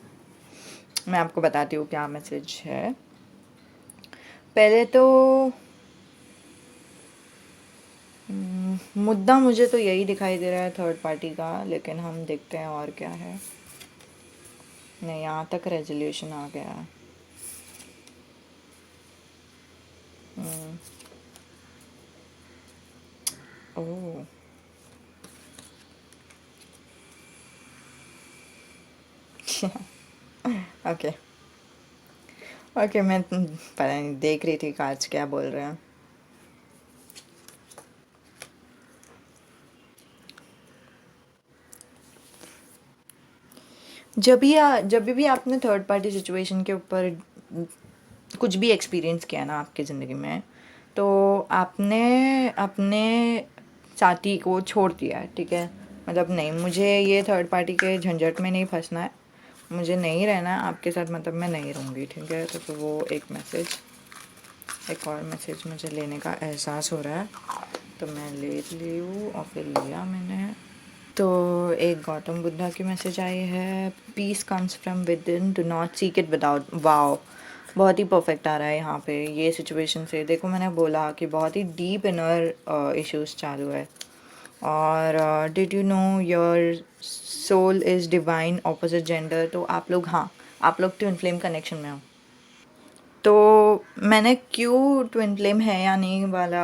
S1: मैं आपको बताती हूँ क्या मैसेज है। पहले तो मुद्दा मुझे तो यही दिखाई दे रहा है थर्ड पार्टी का, लेकिन हम देखते हैं और क्या है। नहीं, यहाँ तक रेजोल्यूशन आ गया है। ओह, ओके ओके, मैं पता नहीं, देख रही थी कार्ड्स क्या बोल रहे हैं। जब भी आपने थर्ड पार्टी सिचुएशन के ऊपर कुछ भी एक्सपीरियंस किया ना आपकी ज़िंदगी में, तो आपने अपने साथी को छोड़ दिया है, ठीक है। मतलब नहीं, मुझे ये थर्ड पार्टी के झंझट में नहीं फंसना है, मुझे नहीं रहना है आपके साथ, मतलब मैं नहीं रहूँगी, ठीक है। तो फिर वो एक मैसेज, एक और मैसेज मुझे लेने का एहसास हो रहा है, तो मैं ले ली हूँ और फिर लिया मैंने। तो एक गौतम बुद्धा की मैसेज आई है, peace comes from within, do not seek it without. Wow, बहुत ही परफेक्ट आ रहा है यहाँ पे ये सिचुएशन से। देखो, मैंने बोला कि बहुत ही डीप इनर इश्यूज चालू है। और did you know your soul is divine opposite gender. तो आप लोग, हाँ, आप लोग ट्विन फ्लेम कनेक्शन में हो, तो मैंने क्यों ट्विन फ्लेम है या नहीं वाला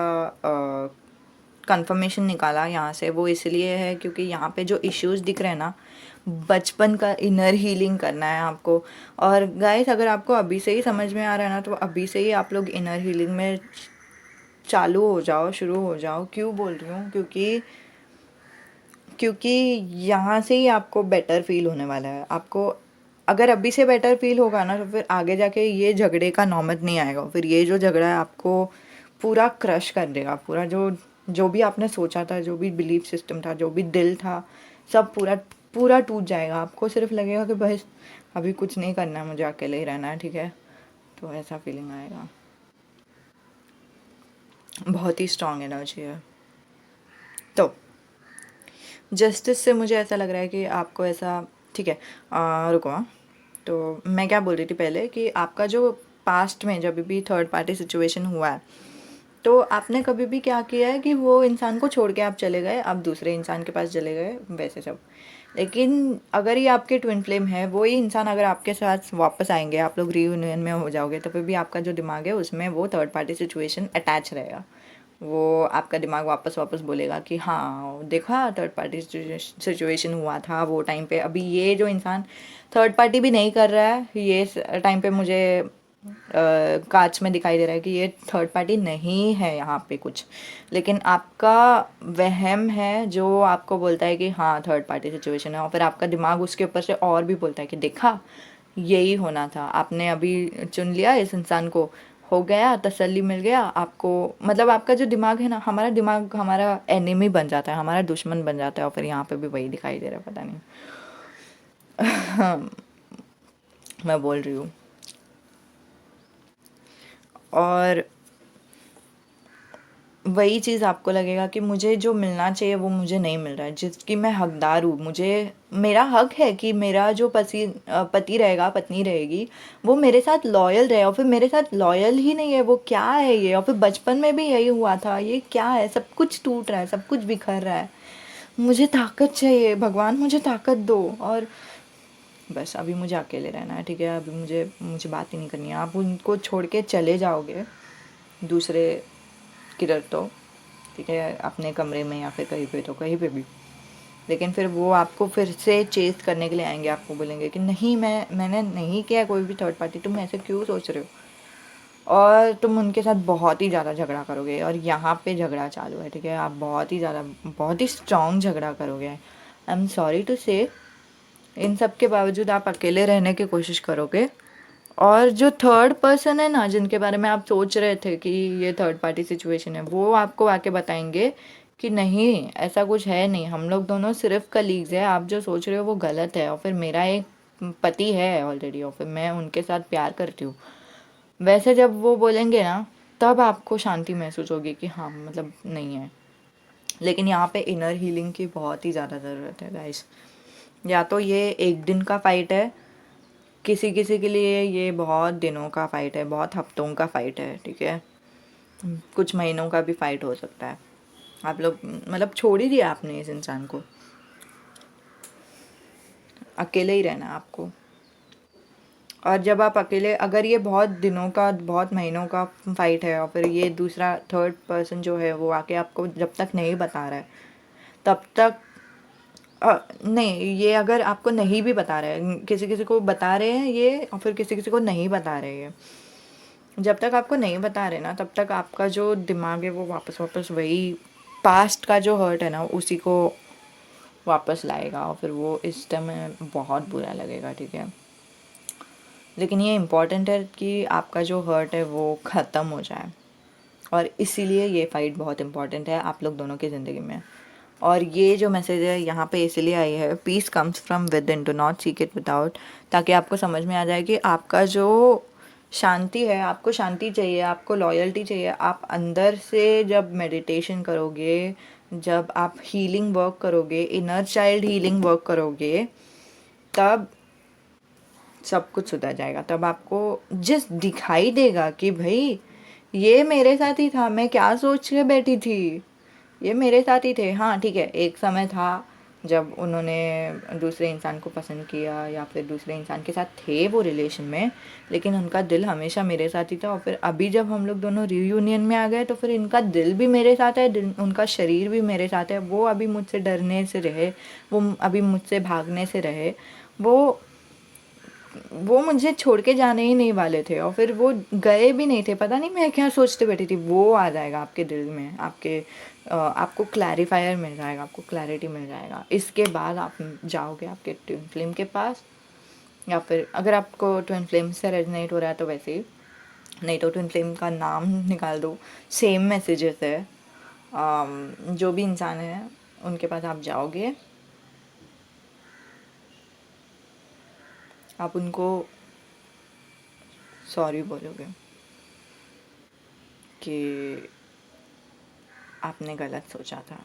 S1: कंफर्मेशन निकाला यहाँ से, वो इसलिए है क्योंकि यहाँ पे जो इश्यूज दिख रहे हैं ना, बचपन का इनर हीलिंग करना है आपको। और गाइस, अगर आपको अभी से ही समझ में आ रहा है ना, तो अभी से ही आप लोग इनर हीलिंग में चालू हो जाओ, शुरू हो जाओ। क्यों बोल रही हूँ? क्योंकि यहाँ से ही आपको बेटर फील होने वाला है। आपको अगर अभी से बेटर फील होगा ना, तो फिर आगे जाके ये झगड़े का नौबत नहीं आएगा। फिर ये जो झगड़ा है आपको पूरा क्रश कर देगा। पूरा जो जो भी आपने सोचा था, जो भी बिलीफ सिस्टम था, जो भी दिल था, सब पूरा पूरा टूट जाएगा। आपको सिर्फ लगेगा कि बस अभी कुछ नहीं करना है, मुझे अकेले ही रहना है, ठीक है। तो ऐसा फीलिंग आएगा। बहुत ही स्ट्रांग एनर्जी है। तो जस्टिस से मुझे ऐसा लग रहा है कि आपको ऐसा, ठीक है। रुको, हाँ। तो मैं क्या बोल रही थी पहले, कि आपका जो पास्ट में जब भी थर्ड पार्टी सिचुएशन हुआ है, तो आपने कभी भी क्या किया है कि वो इंसान को छोड़ के आप चले गए, आप दूसरे इंसान के पास चले गए, वैसे सब। लेकिन अगर ये आपके ट्विन फ्लेम है, वो ही इंसान अगर आपके साथ वापस आएंगे, आप लोग रीयूनियन में हो जाओगे, तो फिर भी आपका जो दिमाग है उसमें वो थर्ड पार्टी सिचुएशन अटैच रहेगा। वो आपका दिमाग वापस वापस बोलेगा कि हाँ देखा, थर्ड पार्टी सिचुएशन हुआ था वो टाइम पे, अभी ये जो इंसान थर्ड पार्टी भी नहीं कर रहा है, ये टाइम पे मुझे कांच में दिखाई दे रहा है कि ये थर्ड पार्टी नहीं है यहाँ पे कुछ। लेकिन आपका वहम है जो आपको बोलता है कि हाँ थर्ड पार्टी सिचुएशन है, और फिर आपका दिमाग उसके ऊपर से और भी बोलता है कि देखा, यही होना था, आपने अभी चुन लिया इस इंसान को, हो गया, तसल्ली मिल गया आपको। मतलब आपका जो दिमाग है ना, हमारा दिमाग हमारा एनिमी बन जाता है, हमारा दुश्मन बन जाता है। और फिर यहाँ पे भी वही दिखाई दे रहा है, पता नहीं। मैं बोल रही हूँ। और वही चीज़ आपको लगेगा कि मुझे जो मिलना चाहिए वो मुझे नहीं मिल रहा है, जिसकी मैं हकदार हूँ। मुझे मेरा हक है कि मेरा जो पति रहेगा, पत्नी रहेगी, वो मेरे साथ लॉयल रहे। और फिर मेरे साथ लॉयल ही नहीं है, वो क्या है ये? और फिर बचपन में भी यही हुआ था, ये क्या है? सब कुछ टूट रहा है, सब कुछ बिखर रहा है। मुझे ताकत चाहिए, भगवान मुझे ताकत दो। और बस अभी मुझे अकेले रहना है, ठीक है। अभी मुझे मुझे बात ही नहीं करनी है। आप उनको छोड़ के चले जाओगे दूसरे किधर, तो ठीक है, अपने कमरे में या फिर कहीं पे, तो कहीं पे भी। लेकिन फिर वो आपको फिर से चेस करने के लिए आएंगे, आपको बोलेंगे कि नहीं, मैंने नहीं किया कोई भी थर्ड पार्टी, तुम ऐसे क्यों सोच रहे हो। और तुम उनके साथ बहुत ही ज़्यादा झगड़ा करोगे, और यहाँ पे झगड़ा चालू है, ठीक है। आप बहुत ही ज़्यादा, बहुत ही स्ट्रॉन्ग झगड़ा करोगे। आई एम सॉरी टू से, इन सब के बावजूद आप अकेले रहने की कोशिश करोगे। और जो थर्ड पर्सन है ना, जिनके बारे में आप सोच रहे थे कि ये थर्ड पार्टी सिचुएशन है, वो आपको आके बताएंगे कि नहीं, ऐसा कुछ है नहीं, हम लोग दोनों सिर्फ कलीग्स है, आप जो सोच रहे हो वो गलत है। और फिर मेरा एक पति है ऑलरेडी, और फिर मैं उनके साथ प्यार करती हूँ। वैसे जब वो बोलेंगे ना, तब आपको शांति महसूस होगी कि हाँ, मतलब नहीं है। लेकिन यहाँ पे इनर हीलिंग की बहुत ही ज़्यादा ज़रूरत है गाइस। या तो ये एक दिन का फाइट है, किसी किसी के लिए ये बहुत दिनों का फाइट है, बहुत हफ्तों का फाइट है, ठीक है। कुछ महीनों का भी फाइट हो सकता है। आप लोग मतलब छोड़ ही दिया आपने इस इंसान को, अकेले ही रहना है आपको। और जब आप अकेले, अगर ये बहुत दिनों का, बहुत महीनों का फाइट है, और फिर ये दूसरा थर्ड पर्सन जो है वो आके आपको जब तक नहीं बता रहा है, तब तक नहीं, ये अगर आपको नहीं भी बता रहे हैं, किसी किसी को बता रहे हैं ये, और फिर किसी किसी को नहीं बता रहे हैं, जब तक आपको नहीं बता रहे ना, तब तक आपका जो दिमाग है वो वापस वापस वही पास्ट का जो हर्ट है ना, उसी को वापस लाएगा। और फिर वो इस टाइम में बहुत बुरा लगेगा, ठीक है। लेकिन ये इम्पॉर्टेंट है कि आपका जो हर्ट है वो ख़त्म हो जाए, और इसीलिए ये फ़ाइट बहुत इम्पॉर्टेंट है आप लोग दोनों की ज़िंदगी में। और ये जो मैसेज है यहाँ पे इसलिए आई है, peace comes from within, do not seek it without, ताकि आपको समझ में आ जाए कि आपका जो शांति है, आपको शांति चाहिए, आपको लॉयल्टी चाहिए। आप अंदर से जब मेडिटेशन करोगे, जब आप हीलिंग वर्क करोगे, इनर चाइल्ड हीलिंग वर्क करोगे, तब सब कुछ सुधर जाएगा। तब आपको जिस दिखाई देगा कि भाई ये मेरे साथ ही था, मैं क्या सोच के बैठी थी, ये मेरे साथ ही थे। हाँ ठीक है, एक समय था जब उन्होंने दूसरे इंसान को पसंद किया या फिर दूसरे इंसान के साथ थे वो रिलेशन में, लेकिन उनका दिल हमेशा मेरे साथ ही था। और फिर अभी जब हम लोग दोनों रीयूनियन में आ गए तो फिर इनका दिल भी मेरे साथ है, उनका शरीर भी मेरे साथ है। वो अभी मुझसे डरने से रहे, वो अभी मुझसे भागने से रहे, वो मुझे छोड़ के जाने ही नहीं वाले थे। और फिर वो गए भी नहीं थे। पता नहीं मैं क्या सोचते बैठी थी। वो आ जाएगा आपके दिल में, आपको क्लैरिफायर मिल जाएगा, आपको क्लैरिटी मिल जाएगा। इसके बाद आप जाओगे आपके ट्विन फ्लेम के पास, या फिर अगर आपको ट्विन फ्लेम से रेजोनेट हो रहा है तो वैसे ही, नहीं तो ट्विन फ्लेम का नाम निकाल दो, सेम मैसेजेस है। जो भी इंसान है उनके पास आप जाओगे, आप उनको सॉरी बोलोगे कि आपने गलत सोचा था।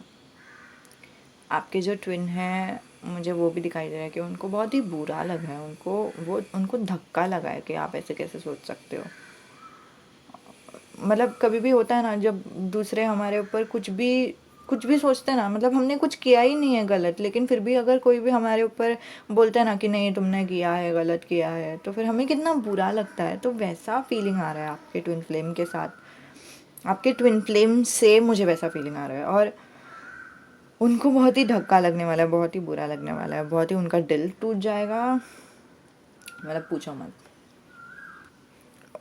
S1: आपके जो ट्विन हैं, मुझे वो भी दिखाई दे रहा है कि उनको बहुत ही बुरा लगा है, उनको धक्का लगा है कि आप ऐसे कैसे सोच सकते हो। मतलब कभी भी होता है ना, जब दूसरे हमारे ऊपर कुछ भी सोचते हैं ना, मतलब हमने कुछ किया ही नहीं है गलत, लेकिन फिर भी अगर कोई भी हमारे ऊपर बोलता है ना कि नहीं तुमने किया है, गलत किया है, तो फिर हमें कितना बुरा लगता है। तो वैसा फीलिंग आ रहा है आपके ट्विन फ्लेम के साथ, आपके ट्विन फ्लेम से मुझे वैसा फीलिंग आ रहा है। और उनको बहुत ही धक्का लगने वाला है, बहुत ही बुरा लगने वाला है, बहुत ही उनका दिल टूट जाएगा, मतलब पूछो मत।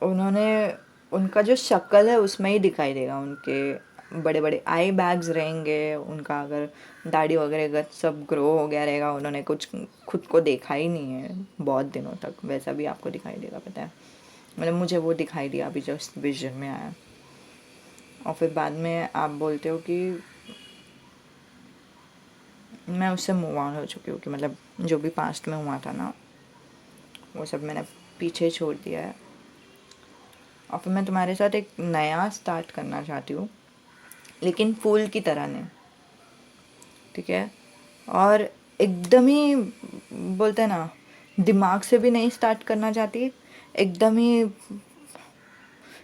S1: उन्होंने उनका जो शक्ल है उसमें ही दिखाई देगा, उनके बड़े बड़े आई बैग्स रहेंगे, उनका अगर दाढ़ी वगैरह अगर सब ग्रो हो गया रहेगा, उन्होंने कुछ खुद को देखा ही नहीं है बहुत दिनों तक, वैसा भी आपको दिखाई देगा। पता है, मतलब मुझे वो दिखाई दिया अभी जस्ट विजन में आया। और फिर बाद में आप बोलते हो कि मैं उससे मूव ऑन हो चुकी हूँ, कि मतलब जो भी पास्ट में हुआ था ना वो सब मैंने पीछे छोड़ दिया है। और फिर मैं तुम्हारे साथ एक नया स्टार्ट करना चाहती हूँ, लेकिन फूल की तरह नहीं, ठीक है। और एकदम ही बोलते हैं ना, दिमाग से भी नहीं स्टार्ट करना चाहती, एकदम ही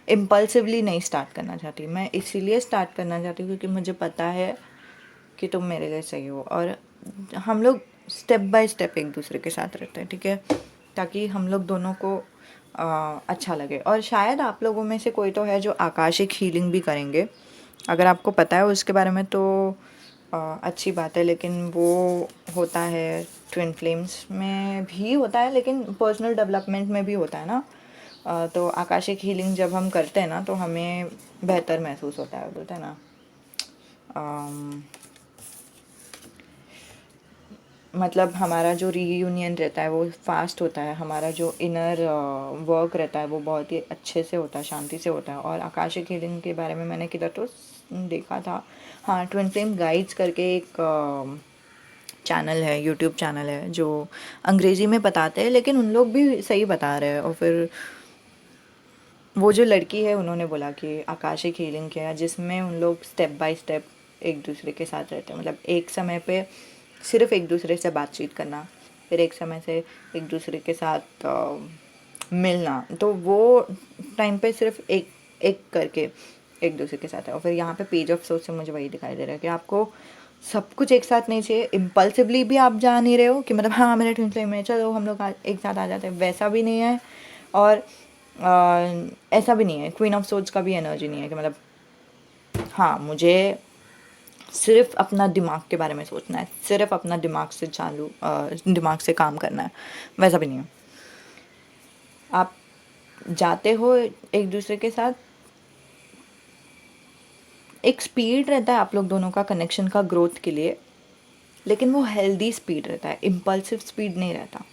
S1: इम्पल्सिवली नहीं स्टार्ट करना चाहती। मैं इसीलिए स्टार्ट करना चाहती हूँ क्योंकि मुझे पता है कि तुम मेरे लिए सही हो, और हम लोग स्टेप बाय स्टेप एक दूसरे के साथ रहते हैं, ठीक है, ताकि हम लोग दोनों को अच्छा लगे। और शायद आप लोगों में से कोई तो है जो आकाशिक हीलिंग भी करेंगे, अगर आपको पता है उसके बारे में तो अच्छी बात है। लेकिन वो होता है ट्विन फ्लेम्स में भी होता है, लेकिन पर्सनल डेवलपमेंट में भी होता है ना। तो आकाशिक हीलिंग जब हम करते हैं ना तो हमें बेहतर महसूस होता है, बोलते हैं ना, मतलब हमारा जो रीयूनियन रहता है वो फास्ट होता है, हमारा जो इनर वर्क रहता है वो बहुत ही अच्छे से होता है, शांति से होता है। और आकाशिक हीलिंग के बारे में मैंने किधर तो देखा था, हाँ, ट्विन फ्लेम गाइड्स करके एक चैनल है, यूट्यूब चैनल है, जो अंग्रेज़ी में बताते हैं लेकिन उन लोग भी सही बता रहे हैं। और फिर वो जो लड़की है उन्होंने बोला कि आकाशिक हीलिंग किया, जिसमें उन लोग स्टेप बाय स्टेप एक दूसरे के साथ रहते हैं, मतलब एक समय पे सिर्फ एक दूसरे से बातचीत करना, फिर एक समय से एक दूसरे के साथ मिलना, तो वो टाइम पे सिर्फ एक एक करके एक दूसरे के साथ है। और फिर यहाँ पे पेज ऑफ सोच से मुझे वही दिखाई दे रहा है कि आपको सब कुछ एक साथ नहीं चाहिए, इम्पल्सिवली भी आप जा नहीं रहे हो कि मतलब हाँ मेरे ट्विन फ्लेम में चलो हम लोग एक साथ आ जाते हैं, वैसा भी नहीं है। और ऐसा भी नहीं है, क्वीन ऑफ सोर्ड्स का भी एनर्जी नहीं है कि मतलब हाँ मुझे सिर्फ अपना दिमाग के बारे में सोचना है, सिर्फ अपना दिमाग से काम करना है, वैसा भी नहीं है। आप जाते हो एक दूसरे के साथ, एक स्पीड रहता है आप लोग दोनों का कनेक्शन का ग्रोथ के लिए, लेकिन वो हेल्दी स्पीड रहता है, इम्पल्सिव स्पीड नहीं रहता,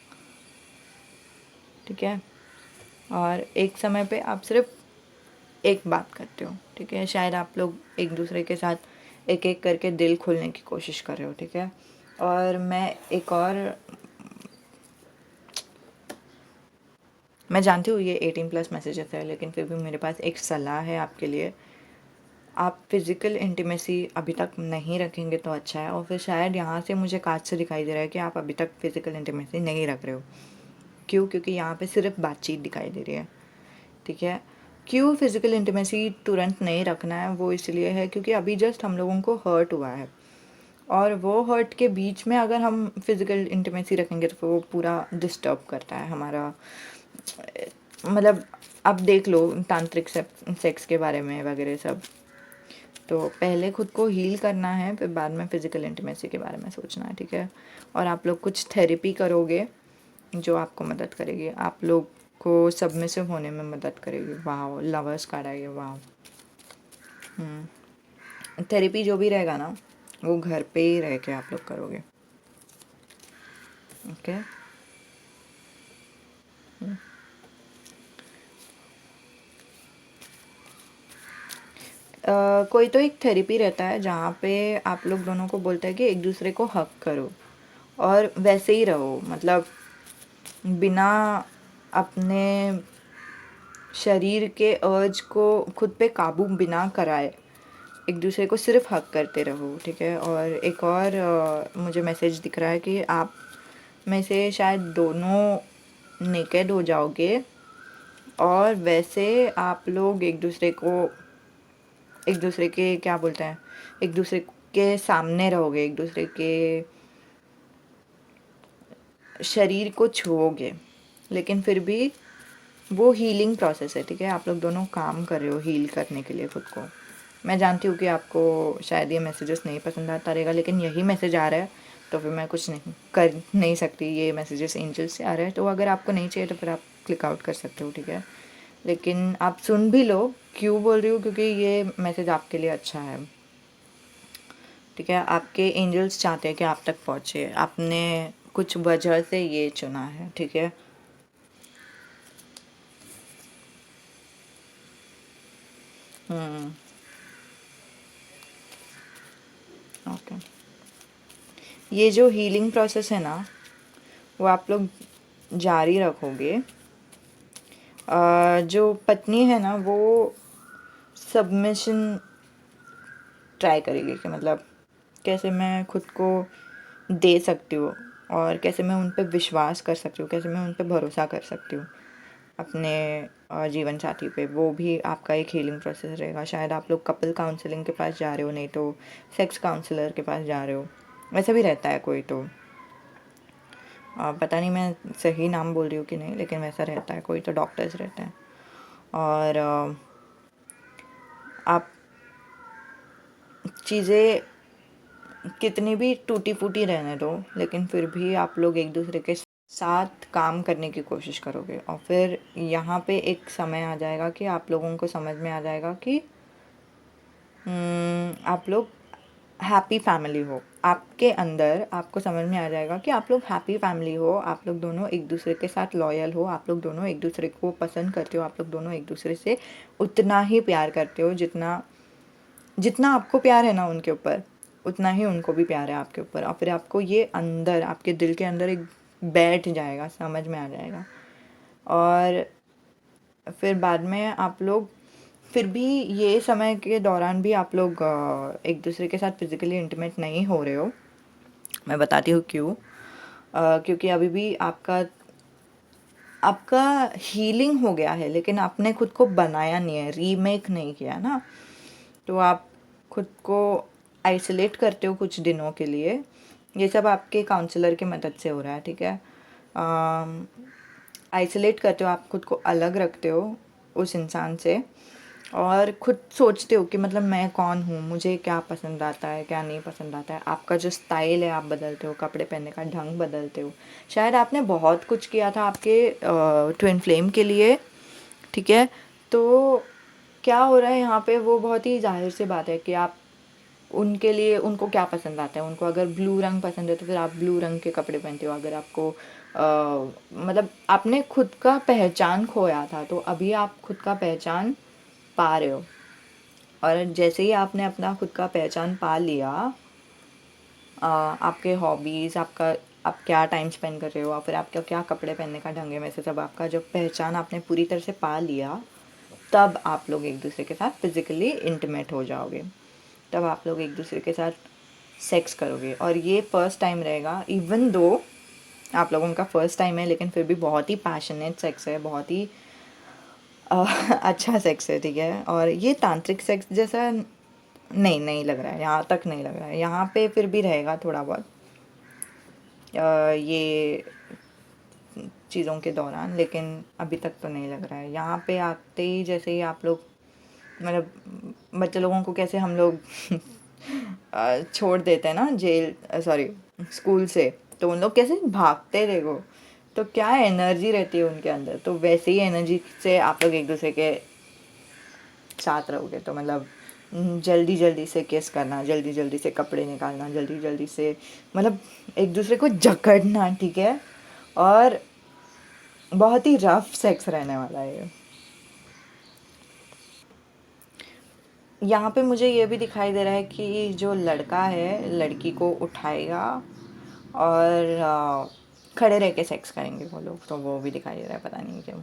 S1: ठीक है। और एक समय पे आप सिर्फ एक बात करते हो, ठीक है। शायद आप लोग एक दूसरे के साथ एक एक करके दिल खोलने की कोशिश कर रहे हो, ठीक है। और मैं जानती हूँ ये 18+ मैसेजेस है, लेकिन फिर भी मेरे पास एक सलाह है आपके लिए। आप फिज़िकल इंटीमेसी अभी तक नहीं रखेंगे तो अच्छा है। और फिर शायद यहाँ से मुझे कार्ड से दिखाई दे रहा है कि आप अभी तक फिज़िकल इंटीमेसी नहीं रख रहे हो। क्यों? क्योंकि यहाँ पे सिर्फ बातचीत दिखाई दे रही है, ठीक है। क्यों फिज़िकल इंटीमेसी तुरंत नहीं रखना है, वो इसलिए है क्योंकि अभी जस्ट हम लोगों को हर्ट हुआ है, और वो हर्ट के बीच में अगर हम फिज़िकल इंटीमेसी रखेंगे तो फिर वो पूरा डिस्टर्ब करता है हमारा, मतलब आप देख लो तांत्रिक सेक्स के बारे में वगैरह सब। तो पहले खुद को हील करना है, फिर बाद में फ़िज़िकल इंटीमेसी के बारे में सोचना है, ठीक है। और आप लोग कुछ थेरेपी करोगे जो आपको मदद करेगी, आप लोग को सबमिसिव होने में मदद करेगी। वाह, लवर्स कार्ड है ये, वाह। थेरेपी जो भी रहेगा ना वो घर पे ही रह के आप लोग करोगे, ओके। कोई तो एक थेरेपी रहता है जहाँ पे आप लोग दोनों को बोलता है कि एक दूसरे को हक करो और वैसे ही रहो, मतलब बिना अपने शरीर के अर्ज को खुद पे काबू बिना कराए एक दूसरे को सिर्फ हक करते रहो, ठीक है। और एक और मुझे मैसेज दिख रहा है कि आप में से शायद दोनों नेकेड हो जाओगे और वैसे आप लोग एक दूसरे के क्या बोलते हैं, एक दूसरे के सामने रहोगे, एक दूसरे के शरीर को छुओगे, लेकिन फिर भी वो हीलिंग प्रोसेस है, ठीक है। आप लोग दोनों काम कर रहे हो हील करने के लिए खुद को। मैं जानती हूँ कि आपको शायद ये मैसेजेस नहीं पसंद आता रहेगा, लेकिन यही मैसेज आ रहा है तो फिर मैं कुछ नहीं कर नहीं सकती। ये मैसेजेस एंजल से आ रहे हैं, तो अगर आपको नहीं चाहिए तो फिर आप क्लिक आउट कर सकते हो, ठीक है। लेकिन आप सुन भी लो, क्यों बोल रही हूँ, क्योंकि ये मैसेज आपके लिए अच्छा है, ठीक है। आपके एंजल्स चाहते हैं कि आप तक पहुँचे, आपने कुछ वजह से ये चुना है, ठीक है। ओके, ये जो हीलिंग प्रोसेस है ना वो आप लोग जारी रखोगे। जो पत्नी है ना वो सबमिशन ट्राई करेगी कि मतलब कैसे मैं खुद को दे सकती हूँ और कैसे मैं उन पर विश्वास कर सकती हूँ, कैसे मैं उन पर भरोसा कर सकती हूँ अपने जीवन साथी पे। वो भी आपका एक हीलिंग प्रोसेस रहेगा। शायद आप लोग कपल काउंसलिंग के पास जा रहे हो, नहीं तो सेक्स काउंसलर के पास जा रहे हो, वैसा भी रहता है कोई तो। पता नहीं मैं सही नाम बोल रही हूँ कि नहीं, लेकिन वैसा रहता है, कोई तो डॉक्टर्स रहते हैं। और आप चीज़ें कितनी भी टूटी फूटी रहने दो, लेकिन फिर भी आप लोग एक दूसरे के साथ काम करने की कोशिश करोगे। और फिर यहाँ पे एक समय आ जाएगा कि आप लोगों को समझ में आ जाएगा कि आप लोग हैप्पी फैमिली हो। आपके अंदर आपको समझ में आ जाएगा कि आप लोग हैप्पी फैमिली हो, आप लोग दोनों एक दूसरे के साथ लॉयल हो, आप लोग दोनों एक दूसरे को पसंद करते हो, आप लोग दोनों एक दूसरे से उतना ही प्यार करते हो जितना जितना आपको प्यार है ना उनके ऊपर, उतना ही उनको भी प्यार है आपके ऊपर। और फिर आपको ये अंदर आपके दिल के अंदर एक बैठ जाएगा, समझ में आ जाएगा। और फिर बाद में आप लोग फिर भी ये समय के दौरान भी आप लोग एक दूसरे के साथ फिज़िकली इंटीमेट नहीं हो रहे हो। मैं बताती हूँ क्यों। क्योंकि अभी भी आपका आपका हीलिंग हो गया है, लेकिन आपने खुद को बनाया नहीं है, रीमेक नहीं किया ना। तो आप खुद को आइसोलेट करते हो कुछ दिनों के लिए। ये सब आपके काउंसलर की मदद से हो रहा है, ठीक है। आइसोलेट करते हो, आप खुद को अलग रखते हो उस इंसान से और खुद सोचते हो कि मतलब मैं कौन हूँ, मुझे क्या पसंद आता है, क्या नहीं पसंद आता है। आपका जो स्टाइल है आप बदलते हो, कपड़े पहनने का ढंग बदलते हो। शायद आपने बहुत कुछ किया था आपके ट्विन फ्लेम के लिए, ठीक है। तो क्या हो रहा है यहाँ पे, वो बहुत ही जाहिर सी बात है कि आप उनके लिए, उनको क्या पसंद आता है, उनको अगर ब्लू रंग पसंद है तो फिर आप ब्लू रंग के कपड़े पहनते हो। अगर आपको मतलब आपने खुद का पहचान खोया था, तो अभी आप खुद का पहचान पा रहे हो। और जैसे ही आपने अपना खुद का पहचान पा लिया, आपके हॉबीज़, आपका आप क्या टाइम स्पेंड कर रहे हो और फिर आपका क्या कपड़े पहनने का ढंग है, वैसे सब आपका जब पहचान आपने पूरी तरह से पा लिया, तब आप लोग एक दूसरे के साथ फिज़िकली इंटीमेट हो जाओगे। तब आप लोग एक दूसरे के साथ सेक्स करोगे। और ये फ़र्स्ट टाइम रहेगा, इवन दो आप लोगों का फ़र्स्ट टाइम है, लेकिन फिर भी बहुत ही पैशनेट सेक्स है, बहुत ही अच्छा सेक्स है, ठीक है। और ये तांत्रिक सेक्स जैसा नहीं नहीं लग रहा है, यहाँ तक नहीं लग रहा है। यहाँ पे फिर भी रहेगा थोड़ा बहुत ये चीज़ों के दौरान, लेकिन अभी तक तो नहीं लग रहा है। यहाँ पे आते ही जैसे ही आप लोग मतलब बच्चे लोगों को कैसे हम लोग छोड़ देते हैं ना जेल, सॉरी स्कूल से, तो उन लोग कैसे भागते देखो, तो क्या एनर्जी रहती है उनके अंदर, तो वैसे ही एनर्जी से आप लोग एक दूसरे के साथ रहोगे। तो मतलब जल्दी जल्दी से किस करना, जल्दी जल्दी से कपड़े निकालना, जल्दी जल्दी से मतलब एक दूसरे को जकड़ना, ठीक है। और बहुत ही रफ सेक्स रहने वाला है ये। यहाँ पे मुझे ये भी दिखाई दे रहा है कि जो लड़का है लड़की को उठाएगा और खड़े रह के सेक्स करेंगे वो लोग, तो वो भी दिखाई दे रहा है, पता नहीं क्यों।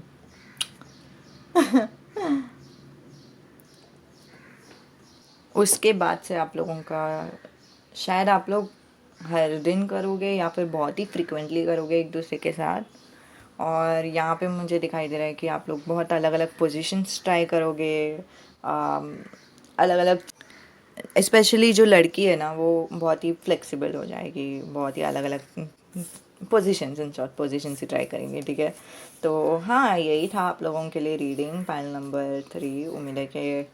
S1: उसके बाद से आप लोगों का शायद आप लोग हर दिन करोगे या फिर बहुत ही फ्रिक्वेंटली करोगे एक दूसरे के साथ। और यहाँ पे मुझे दिखाई दे रहा है कि आप लोग बहुत अलग अलग पोजीशंस ट्राई करोगे, अलग अलग, स्पेशली जो लड़की है ना वो बहुत ही फ्लेक्सिबल हो जाएगी, बहुत ही अलग अलग positions, in short positions he try करेंगे, ठीक है। तो हाँ, यही था आप लोगों के लिए रीडिंग पैनल नंबर 3। उम्मीद है कि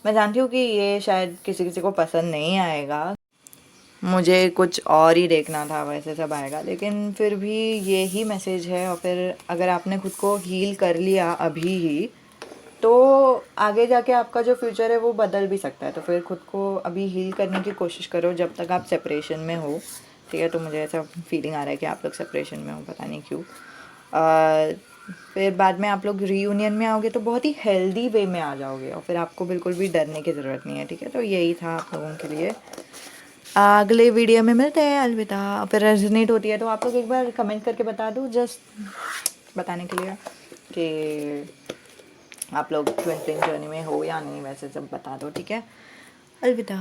S1: मैं जानती हूँ कि ये शायद किसी किसी को पसंद नहीं आएगा, मुझे कुछ और ही देखना था, वैसे सब आएगा, लेकिन फिर भी ये ही मैसेज है। और फिर अगर आपने खुद को हील कर लिया अभी ही, तो आगे जाके आपका जो फ्यूचर है वो बदल भी सकता है। तो फिर खुद को अभी हील करने की कोशिश करो जब तक आप सेपरेशन में हो, ठीक है। तो मुझे ऐसा फीलिंग आ रहा है कि आप लोग सेपरेशन में हो, पता नहीं क्यों। फिर बाद में आप लोग रीयूनियन में आओगे तो बहुत ही हेल्दी वे में आ जाओगे, और फिर आपको बिल्कुल भी डरने की ज़रूरत नहीं है, ठीक है। तो यही था आप लोगों के लिए। अगले वीडियो में मिलते हैं, अलविदा। फिर रेजोनेट होती है तो आप लोग एक बार कमेंट करके बता दो, जस्ट बताने के लिए कि आप लोग ट्विन जर्नी में हो या नहीं, वैसे सब बता दो, ठीक है। अलविदा।